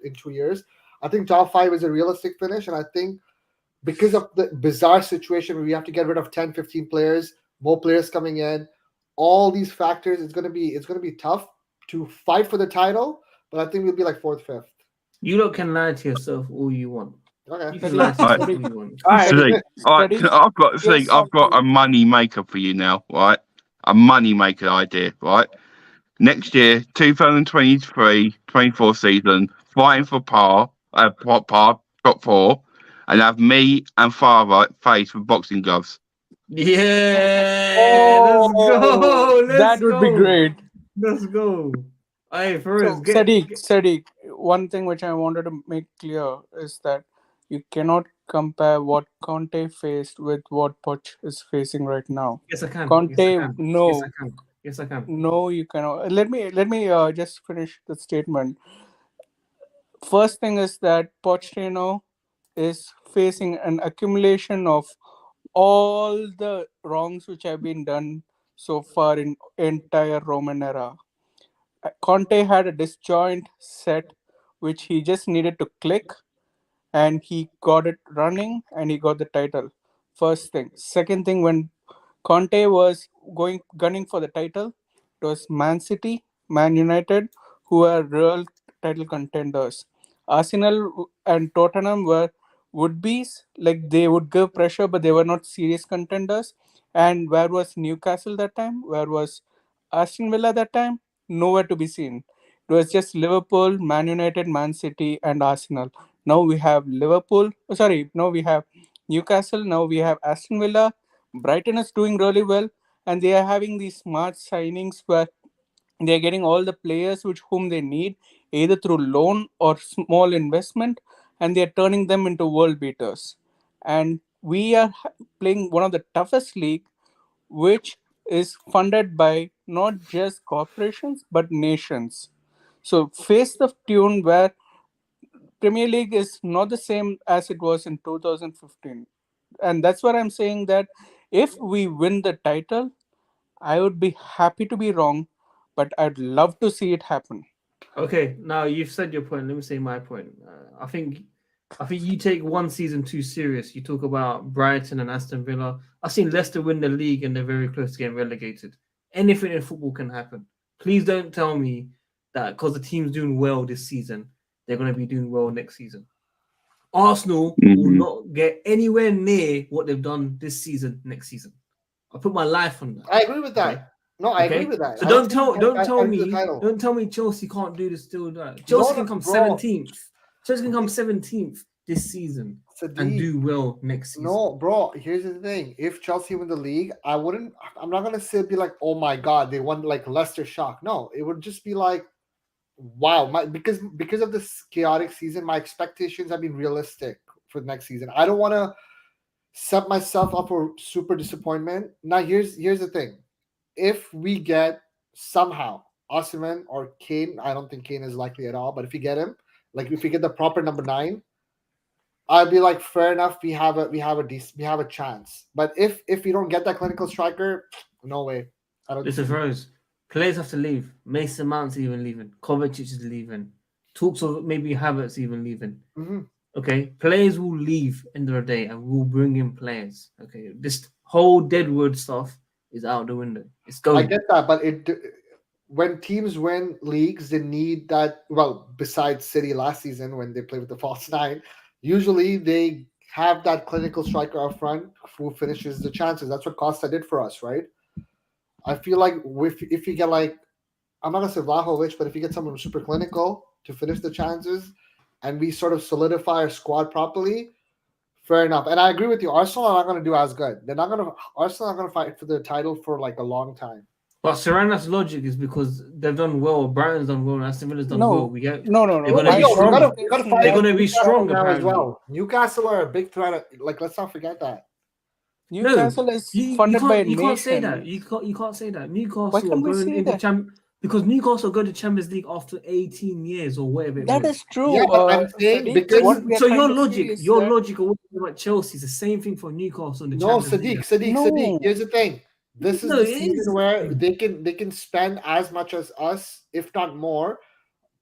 in 2 years. I think top 5 is a realistic finish, and I think because of the bizarre situation where we have to get rid of 10, 15 players, more players coming in, all these factors, it's going to be tough to fight for the title, but I think we'll be like 4th, 5th.
You lot can lie to yourself all you want.
Okay.
You can lie to yourself all you want.
Sadiq, all right,
Sadiq,
I've got a money maker for you now, right? A money maker idea, right? Next year, 2023-24 season, fighting for top 4, and have me and Father face with boxing gloves.
Yeah, let's go.
That would be great.
Let's go. Hey, for
So,
us,
Sadiq, one thing which I wanted to make clear is that you cannot compare what Conte faced with what Poch is facing right now.
Yes, I can.
Conte,
yes, I can.
no.
Yes, I can. Yes, I can.
No, you cannot. Let me just finish the statement. First thing is that Pochettino is facing an accumulation of all the wrongs which have been done so far in entire Roman era. Conte had a disjoint set which he just needed to click, and he got it running, and he got the title. First thing. Second thing, when Conte was gunning for the title, it was Man City, Man United, who were real title contenders. Arsenal and Tottenham were would-be's, like they would give pressure, but they were not serious contenders. And where was Newcastle that time? Where was Aston Villa that time? Nowhere to be seen. It was just Liverpool, Man United, Man City, and Arsenal. Now we have now we have Newcastle, now we have Aston Villa. Brighton is doing really well, and they are having these smart signings where they're getting all the players whom they need, either through loan or small investment, and they're turning them into world beaters. And we are playing one of the toughest league, which is funded by not just corporations but nations. So face the tune where Premier League is not the same as it was in 2015. And that's what I'm saying, that if we win the title, I would be happy to be wrong, but I'd love to see it happen.
Okay, now you've said your point. Let me say my point. I think you take one season too serious. You talk about Brighton and Aston Villa. I've seen Leicester win the league and they're very close to getting relegated. Anything in football can happen. Please don't tell me that because the team's doing well this season, they're going to be doing well next season. Arsenal will not get anywhere near what they've done this season next season. I'll put my life on that.
I agree with that.
Okay?
No, I
Okay?
agree with that.
So
I
don't
think
tell me Chelsea can't do this still. Chelsea can come 17th. Chelsea can come 17th this season and do well next season.
No, bro. Here's the thing: if Chelsea win the league, I'm not gonna say be like, oh my god, they won like Leicester shock. No, it would just be like, wow, because of this chaotic season, my expectations have been realistic for the next season. I don't want to set myself up for super disappointment. Now, here's the thing: if we get somehow Osimhen or Kane, I don't think Kane is likely at all, but if we get him, like if we get the proper number 9, I'd be like, fair enough, we have a chance. But if we don't get that clinical striker, no way. I don't.
Listen, Rose, players have to leave. Mason Mount's even leaving. Kovacic is leaving. Talks of maybe Havertz even leaving.
Mm-hmm.
Okay, players will leave end of the day, and we'll bring in players. Okay, this whole Deadwood stuff is out the window. It's going.
I get that, but when teams win leagues, they need that. Well, besides City last season when they played with the false 9, usually they have that clinical striker up front who finishes the chances. That's what Costa did for us, right? I feel like if you get like, I'm not gonna say Vlahovic, but if you get someone super clinical to finish the chances, and we sort of solidify our squad properly, fair enough. And I agree with you. Arsenal are not going to do as good. Arsenal are going to fight for the title for like a long time.
But Serrano's logic is because they've done well. Brighton's done well. Aston Villa's done well.
No.
They're going to be strong. They're going to be strong
now
apparently.
as well. Newcastle are a big threat. Like, let's not forget that.
Newcastle is funded by a nation.
You can't say that. You can't say that. Newcastle
Why can't we say that?
Because Newcastle go to Champions League after 18 years or whatever.
That is true.
Yeah, but I'm saying because
so your logic of what about Chelsea is the same thing for Newcastle in the Champions League.
Sadiq. Here's the thing. This is the season where they can spend as much as us, if not more.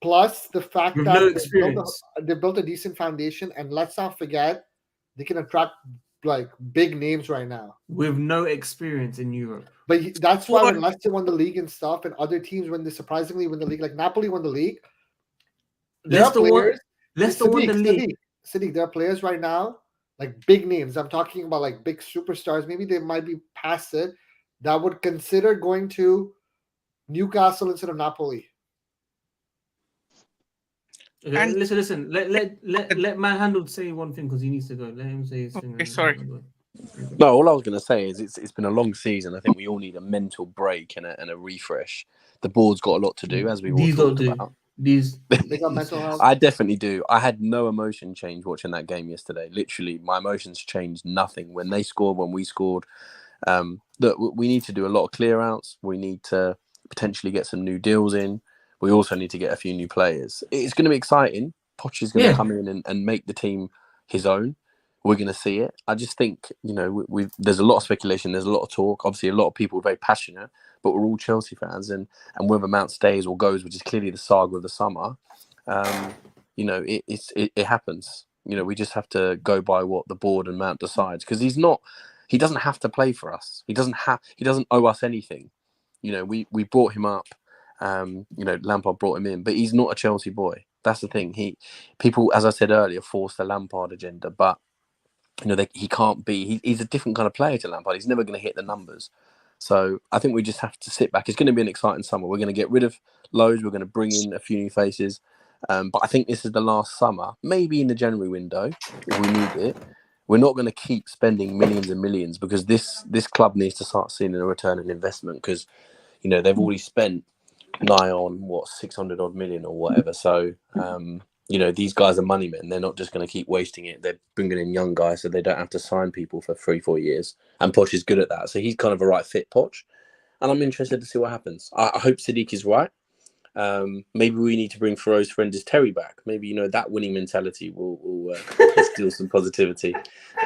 Plus the fact that they built a decent foundation, and let's not forget they can attract like big names right now
with no experience in Europe.
But that's why when Leicester won the league and stuff, and other teams when they surprisingly win the league, like Napoli won the league. Leicester won the league. Sadiq, there are players right now, like big names. I'm talking about like big superstars. Maybe they might be past it, that would consider going to Newcastle instead of Napoli.
Okay, and listen. Let Manhandled say one thing because he needs to go. Let him say his thing.
Okay, sorry.
No, all I was going to say is it's been a long season. I think we all need a mental break and a refresh. The board's got a lot to do, as we all talked about.
They got mental health.
I definitely do. I had no emotion change watching that game yesterday. Literally, my emotions changed nothing when they scored, when we scored. Look, we need to do a lot of clear outs. We need to potentially get some new deals in. We also need to get a few new players. It's going to be exciting. Poch is going to come in and make the team his own. We're going to see it. I just think, there's a lot of speculation. There's a lot of talk. Obviously, a lot of people are very passionate, but we're all Chelsea fans. And whether Mount stays or goes, which is clearly the saga of the summer, it happens. We just have to go by what the board and Mount decides, because he doesn't have to play for us. He doesn't owe us anything. We brought him up. Lampard brought him in, but he's not a Chelsea boy. That's the thing. People, as I said earlier, force the Lampard agenda, but he can't be. He's a different kind of player to Lampard. He's never going to hit the numbers. So I think we just have to sit back. It's going to be an exciting summer. We're going to get rid of loads. We're going to bring in a few new faces. But I think this is the last summer, maybe in the January window, if we need it. We're not going to keep spending millions and millions, because this club needs to start seeing a return on investment, because they've already spent nigh on 600 odd million or whatever. So these guys are money men. They're not just going to keep wasting it. They're bringing in young guys so they don't have to sign people for 3-4 years. And Poch is good at that. So he's kind of a right fit, Poch. And I'm interested to see what happens. I hope Sadiq is right. Maybe we need to bring Thoreau's friend as Terry back. Maybe that winning mentality will instill some positivity.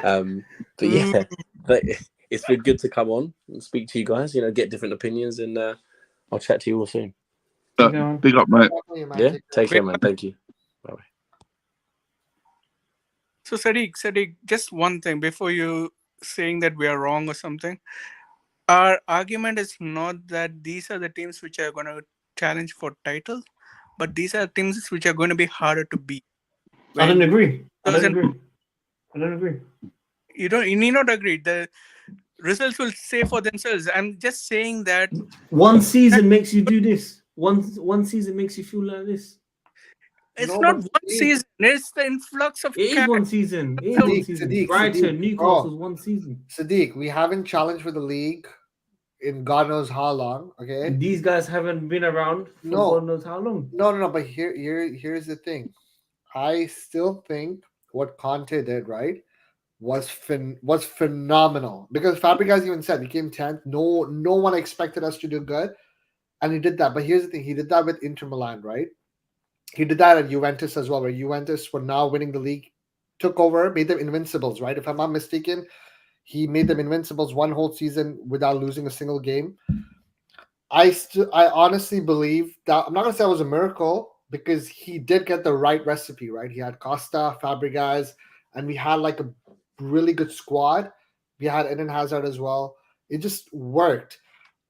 But it's been good to come on and speak to you guys. You know, get different opinions, and I'll chat to you all soon.
Big up, mate.
Definitely, man.
Yeah, take care, man. Thank you. Bye.
So Sadiq, just one thing before you saying that we are wrong or something. Our argument is not that these are the teams which are going to challenge for title, but these are teams which are going to be harder to beat.
I don't agree. I don't
Doesn't-
agree. I don't agree.
You need not agree. The results will say for themselves. I'm just saying that
One season makes you do this. One season makes you feel like this.
it's
No,
not
but
one season. It's the influx of
It is
cash.
one season. It is one
Sadiq,
season.
Sadiq,
Brighton,
Sadiq.
Newcastle's
Oh.
one season.
Sadiq, we haven't challenged for the league in God knows how long. Okay.
These guys haven't been around for
No.
God knows how long.
No. But here's the thing. I still think what Conte did, right, was phenomenal. Because Fabregas even said he came 10th. No one expected us to do good. And he did that. But here's the thing. He did that with Inter Milan, right? He did that at Juventus as well, where Juventus were now winning the league, took over, made them invincibles, right? If I'm not mistaken, he made them invincibles one whole season without losing a single game. I honestly believe that, I'm not going to say it was a miracle, because he did get the right recipe, right? He had Costa, Fabregas, and we had like a really good squad. We had Eden Hazard as well. It just worked.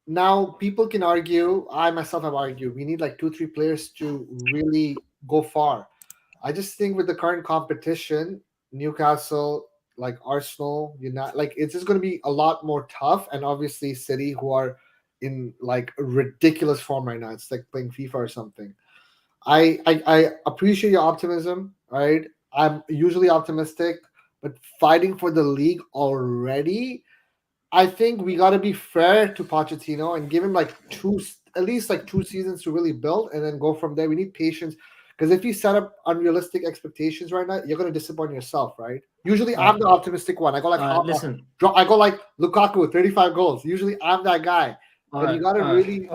Now, people can argue, I myself have argued, we need like 2-3 players to really go far. I just think with the current competition, Newcastle, like Arsenal, United, like it's just going to be a lot more tough. And obviously City, who are in like a ridiculous form right now. It's like playing FIFA or something. I appreciate your optimism, right? I'm usually optimistic, but fighting for the league already, I think we got to be fair to Pochettino and give him like at least 2 seasons to really build, and then go from there. We need patience, because if you set up unrealistic expectations right now, you're going to disappoint yourself, right? Usually I'm the optimistic one. I go like,
listen.
I go like Lukaku, 35 goals. Usually I'm that guy. But you got to really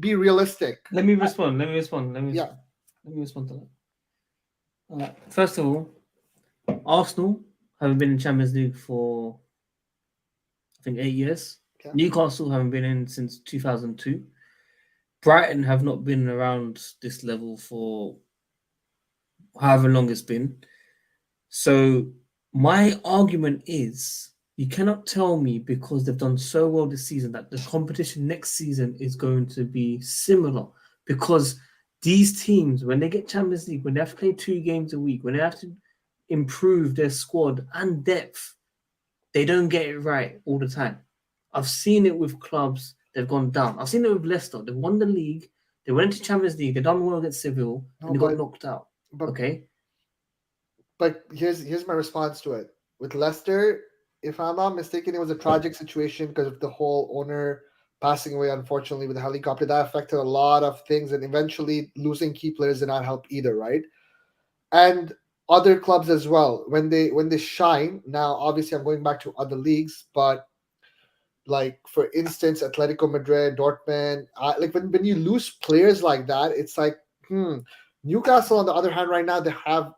be realistic.
Let me respond. Let me respond to that. First of all, Arsenal haven't been in Champions League for, I think, 8 years.
Okay.
Newcastle haven't been in since 2002. Brighton have not been around this level for however long it's been. So my argument is, you cannot tell me because they've done so well this season that the competition next season is going to be similar. Because these teams, when they get Champions League, when they have to play 2 games a week, when they have to improve their squad and depth, they don't get it right all the time. I've seen it with clubs, they've gone down. I've seen it with Leicester. They won the league, they went into Champions League, they done well against Seville, and they got knocked out. Okay?
But here's my response to it. With Leicester, if I'm not mistaken, it was a tragic situation because of the whole owner passing away, unfortunately, with the helicopter. That affected a lot of things, and eventually losing key players did not help either, right? And other clubs as well, when they shine. Now, obviously, I'm going back to other leagues, but like for instance, Atletico Madrid, Dortmund, like when you lose players like that, it's like, Newcastle, on the other hand, right now they have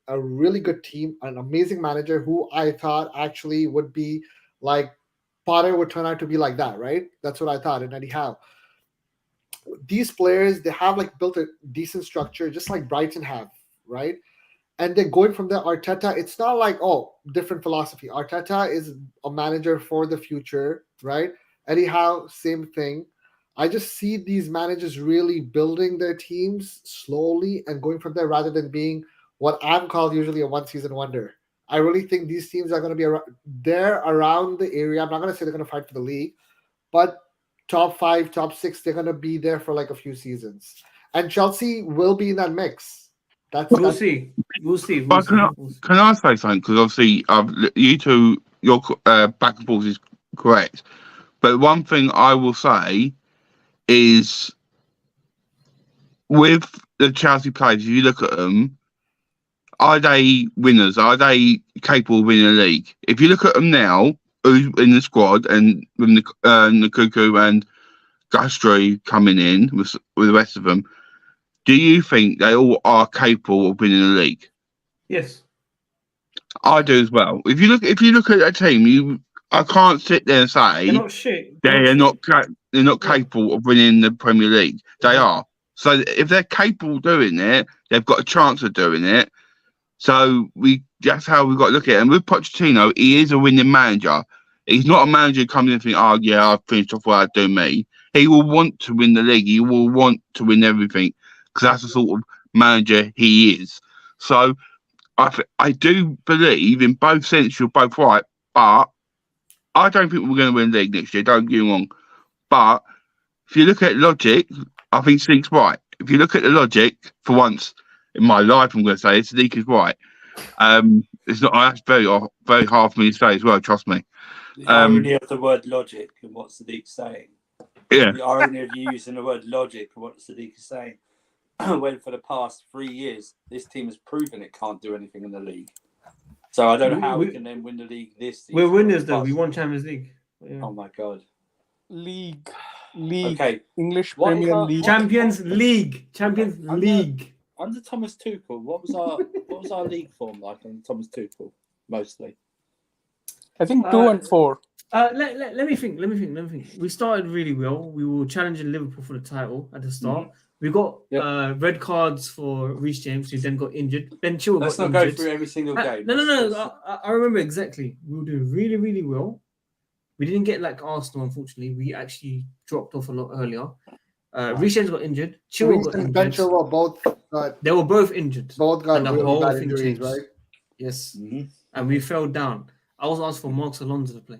a really good team, an amazing manager who I thought actually would be like Potter would turn out to be like that, right? That's what I thought. And Eddie Howe. These players, they have like built a decent structure, just like Brighton have, right? And then going from there, Arteta, it's not like, different philosophy. Arteta is a manager for the future, right? Eddie Howe, same thing. I just see these managers really building their teams slowly and going from there, rather than being what I'm called usually a one-season wonder. I really think these teams are going to be around the area. I'm not going to say they're going to fight for the league, but top 5, top 6, they're going to be there for like a few seasons. And Chelsea will be in that mix.
We'll see.
But can I say something? Because obviously, you two, your back and forth is correct. But one thing I will say is, with the Chelsea players, if you look at them, are they winners? Are they capable of winning a league? If you look at them now, who's in the squad, and with Nkunku and Gastro coming in with the rest of them, do you think they all are capable of winning a league?
Yes,
I do as well. If you look at a team, I can't sit there and say
They're not shit.
they're not
Yeah.
capable of winning the Premier League. They
Yeah.
are. So if they're capable of doing it, they've got a chance of doing it. So that's how we've got to look at it. And with Pochettino, he is a winning manager. He's not a manager who comes in and thinks, "Oh yeah, I've finished off what I do me." He will want to win the league. He will want to win everything because that's the sort of manager he is. So I do believe in both senses you're both right, but I don't think we're going to win the league next year. Don't get me wrong. But if you look at logic, I think Sadiq's right. If you look at the logic, for once in my life, I'm going to say Sadiq is right. It's not. That's very hard for me to say as well. Trust me.
The irony of the word logic and what Sadiq's saying.
Yeah.
The irony of you using the word logic and what Sadiq is saying. When for the past 3 years, this team has proven it can't do anything in the league. So I don't know how we can then win the league this season.
We're winners though. We won Champions League. Yeah.
Oh my god.
League.
Okay.
English
What
Premier League.
Champions League. League.
Under Thomas Tuchel, what was our league form like under Thomas Tuchel? Mostly.
I think 2 and 4.
Let me think. We started really well. We were challenging Liverpool for the title at the start.
Mm-hmm.
We got red cards for Reece James, who then got injured. Ben Chilwell
Let's
got
not
injured.
go through every single game.
No. I remember exactly. We were doing really, really well. We didn't get like Arsenal, unfortunately. We actually dropped off a lot earlier. Reece James got injured. Chilwell got injured.
Ben Chilwell both
they were both injured.
Both got
and the
really
whole
bad
thing
injuries,
changed.
right?
Yes.
Mm-hmm.
And we fell down. I was asked for Marcos Alonso to play,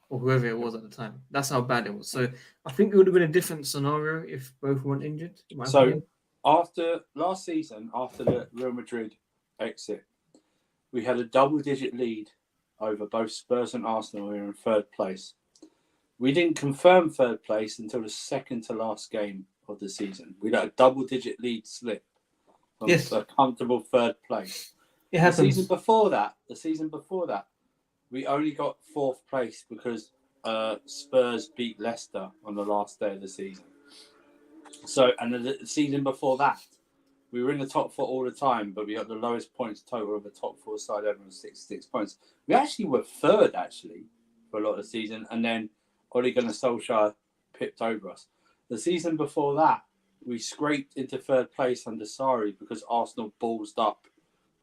or whoever it was at the time. That's how bad it was. So I think it would have been a different scenario if both weren't injured.
So after last season, after the Real Madrid exit, we had a double-digit lead over both Spurs and Arsenal. We were in third place. We didn't confirm third place until the second to last game of the season. We had a double-digit lead slip from a comfortable third place.
It happens.
The season before that, we only got fourth place because Spurs beat Leicester on the last day of the season. So, and the season before that, we were in the top four all the time, but we got the lowest points total of the top four side ever on 66 points. We actually were third, for a lot of the season, and then Ole Gunnar Solskjaer pipped over us. The season before that, we scraped into third place under Sarri because Arsenal ballsed up.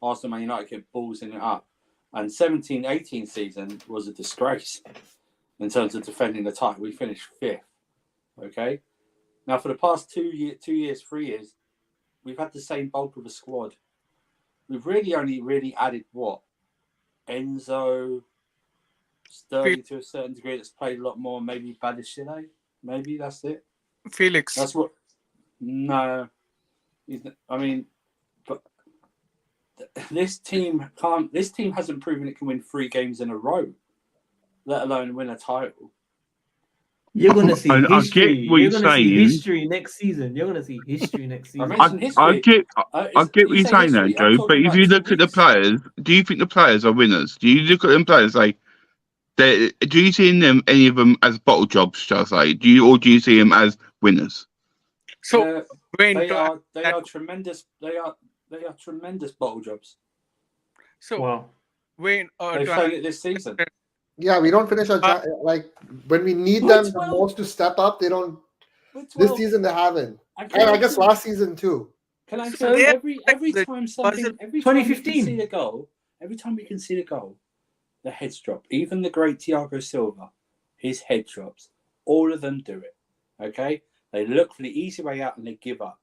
Arsenal Man United kept ballsing it up. And 17-18 season was a disgrace in terms of defending the title. We finished fifth. Okay? Now, for the past 3 years, we've had the same bulk of a squad. We've really added what? Enzo, Sterling to a certain degree that's played a lot more. Maybe Badiashile. Maybe that's it.
Felix.
That's what. No, but this team can't. This team hasn't proven it can win 3 games in a row, let alone win a title.
You're gonna see history.
I get what you're saying.
See history next season. You're gonna see history next season.
I get what you're saying, there, Joe. But if you look at the players, do you think the players are winners? Do you look at them players like? Do you see in them any of them as bottle jobs? Shall I say? Do you see them as winners?
So
they are tremendous. They are tremendous bottle jobs.
So
wow.
Wayne,
they played it this season.
Yeah, we don't finish our like when we need them the most to step up. They don't. This season they haven't, and I guess last season too.
Can I say every time something? Every time
2015.
we concede a goal, every time we concede a goal, the heads drop. Even the great Thiago Silva, his head drops. All of them do it. Okay, they look for the easy way out and they give up.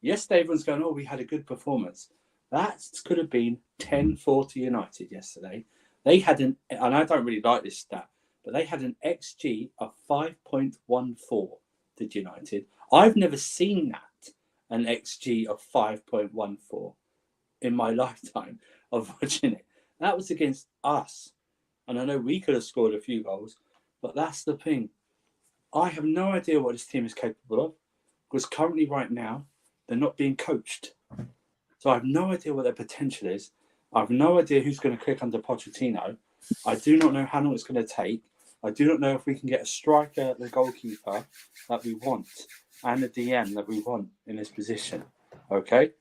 Yesterday, everyone's going, "Oh, we had a good performance." That could have been 10-4 United yesterday. They had and I don't really like this stat, but they had an XG of 5.14, did United. I've never seen that, an XG of 5.14 in my lifetime of watching it. That was against us. And I know we could have scored a few goals, but that's the thing. I have no idea what this team is capable of, because currently right now, they're not being coached. So I have no idea what their potential is. I have no idea who's going to click under Pochettino. I do not know how long it's going to take. I do not know if we can get a striker, the goalkeeper that we want, and a DM that we want in this position. Okay?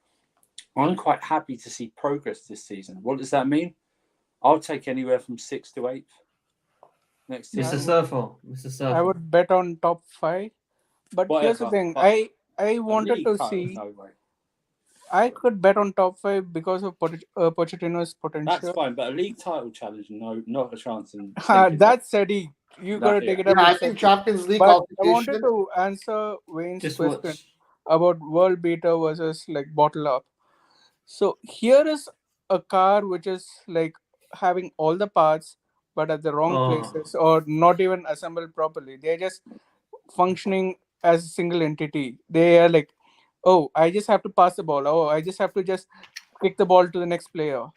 I'm quite happy to see progress this season. What does that mean? I'll take anywhere from 6th to 8th. next
Yeah,
Mr.
season.
Surfer. Mr.
I
Surfer.
would bet on top 5. But here's the
Whatever.
thing.
But
I
a
wanted
league
to
title,
see.
no way.
I could bet on top 5 because of Pochettino's
That's
potential.
fine, but a league title challenge, no, not a chance in. Champions
That's Sadiq. You gotta
That-
take it
Yeah,
up
I
with
think
Sadiq.
Champions League
But I wanted
qualification.
to answer Wayne's
Just
question
watch.
about world beater versus like bottle up. So here is a car which is like having all the parts but at the wrong
Oh.
places or not even assembled properly. They're just functioning as a single entity. They are like, oh, I just have to pass the ball. Oh, I just have to just kick the ball to the next player.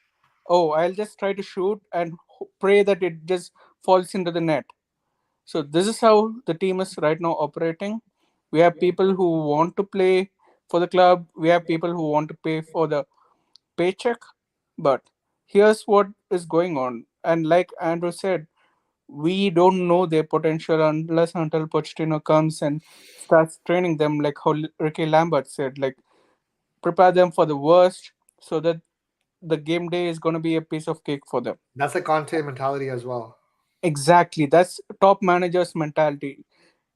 Oh, I'll just try to shoot and pray that it just falls into the net. So this is how the team is right now operating. We have people who want to play for the club. We have people who want to pay for the paycheck. But here's what is going on. And like Andrew said, we don't know their potential until Pochettino comes and starts training them, like how Ricky Lambert said, like prepare them for the worst so that the game day is going to be a piece of cake for them.
That's a Conte mentality as well.
Exactly. That's top manager's mentality.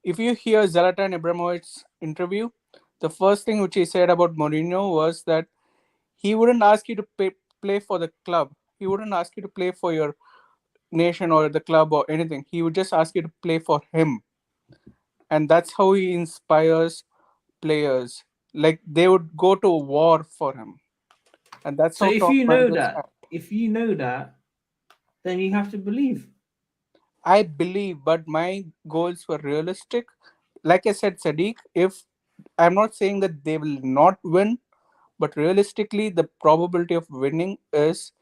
If you hear Zlatan Ibrahimovic's interview, the first thing which he said about Mourinho was that he wouldn't ask you to play for the club. He wouldn't ask you to play for your nation or the club or anything. He would just ask you to play for him. And that's how he inspires players. Like they would go to war for him. And that's
So
how
if
top
you know
managers
that, then you have to believe.
I believe, but my goals were realistic. Like I said, Sadiq, if I'm not saying that they will not win, but realistically, the probability of winning is,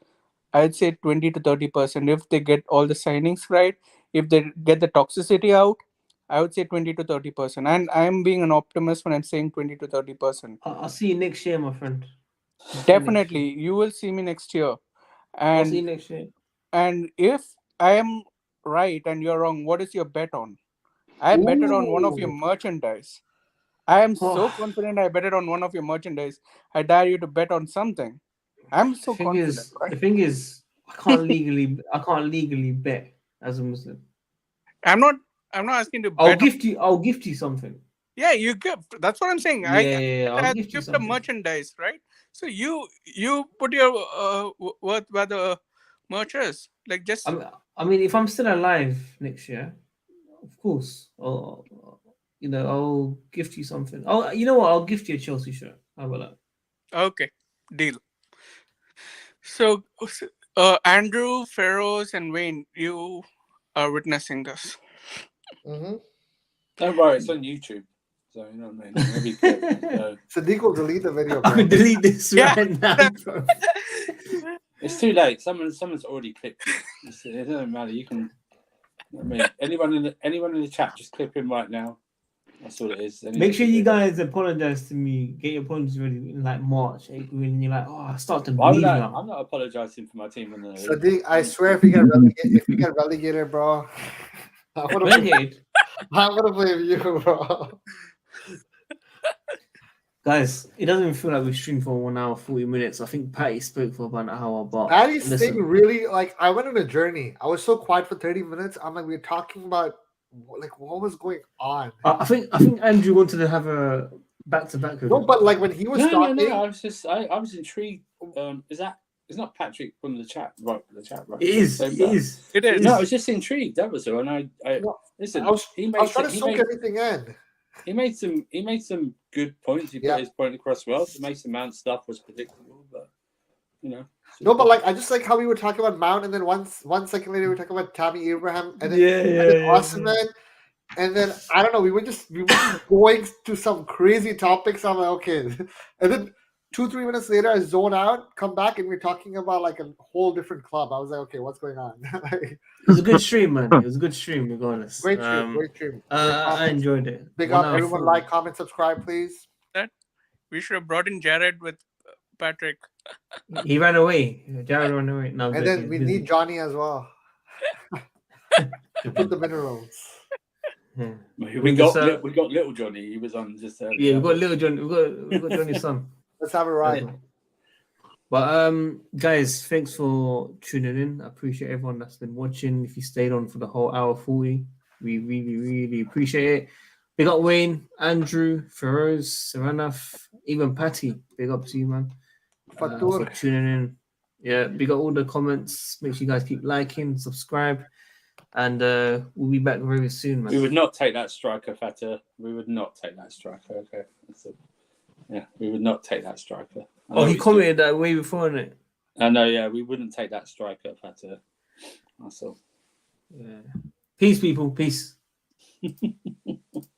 I'd say 20 to 30%. If they get all the signings right, if they get the toxicity out, I would say 20 to 30%. And I'm being an optimist when I'm saying 20 to 30%.
I'll see you next year, my friend.
Definitely, you will see me next year.
I'll see you
And
next year.
and if I am right and you're wrong, what is your bet on? I betted on one of your
Ooh.
merchandise. I am so
Oh.
confident I betted on one of your merchandise. I dare you to bet on something. I'm so confident, right?
The thing is, I can't legally bet as a Muslim.
I'm not asking to
I'll
bet.
I'll gift you something.
Yeah, you gift. That's what I'm saying.
Yeah, I'll
I
gift you
gift the
something.
merchandise, right? So you put your worth where the merch is. Like just
I mean, if I'm still alive next year, of course, I'll gift you something. Oh, you know what? I'll gift you a Chelsea shirt. How about that?
okay, deal. So Andrew, Feroz, and Wayne, you are witnessing this.
Mm-hmm.
Don't worry, it's on YouTube. So you know what I mean. It'll be good. So
Sadiq will delete the video,
I
bro.
could delete this
Yeah.
right now, bro.
it's too late. Someone's already clipped it. It doesn't matter. You can. I mean, anyone in the chat, just clip him right now. That's all it is.
Make sure you guys apologize to me. Get your apologies ready in like March, April, and you're like, oh, I start to
Why would
believe
I?
now.
I'm not apologizing for my team in the league.
Sadiq, I swear if you get relegated, bro, I'm gonna blame you, bro.
Guys, it doesn't even feel like we streamed for 1 hour 40 minutes. I think Patty spoke for about an hour, but
Patty's
listen,
thing really, like, I went on a journey. I was so quiet for 30 minutes. I'm like, we're talking about like what was going on.
I think Andrew wanted to have a back-to-back with
No,
him.
but like when he was talking,
I was intrigued. It's not Patrick from the chat, right? The chat, right?
It is.
No, I was just intrigued. That was all. And listen.
I was trying to soak everything in.
He made some good points. He put his point across well. The Mason Mount stuff was predictable, but you know.
No, but like I just like how we were talking about Mount, and then one second later we were talking about Tammy Abraham, and then Osimhen, and then I don't know. We were just going to some crazy topics. I'm like, okay, and then 2-3 minutes later, I zone out, come back, and we're talking about like a whole different club. I was like, okay, what's going on?
It was a good stream, man. It was a good stream, regardless.
Great stream.
I enjoyed it.
Big up, everyone! Like, comment, subscribe, please.
We should have brought in Jared with Patrick.
He ran away. Jared ran away. No,
and then we need Johnny as well to put the minerals.
Yeah. We got little Johnny. He was on just.
Yeah, we got little Johnny. We got Johnny's son.
Let's have a ride.
But guys, thanks for tuning in. I appreciate everyone that's been watching. If you stayed on for the whole hour 40, we really, really appreciate it. Big up Wayne, Andrew, Feroz, Saranaf, even Patty. Big up to you, man. For
Fatur.
tuning in. Yeah, big up all the comments. Make sure you guys keep liking, subscribe, and we'll be back very soon, man.
We would not take that striker, Fata. We would not take that striker. Okay. Yeah, we would not take that striker.
Oh, he commented that way before, innit?
I know, yeah, we wouldn't take that striker, Fata. That's all.
Yeah. Peace, people. Peace.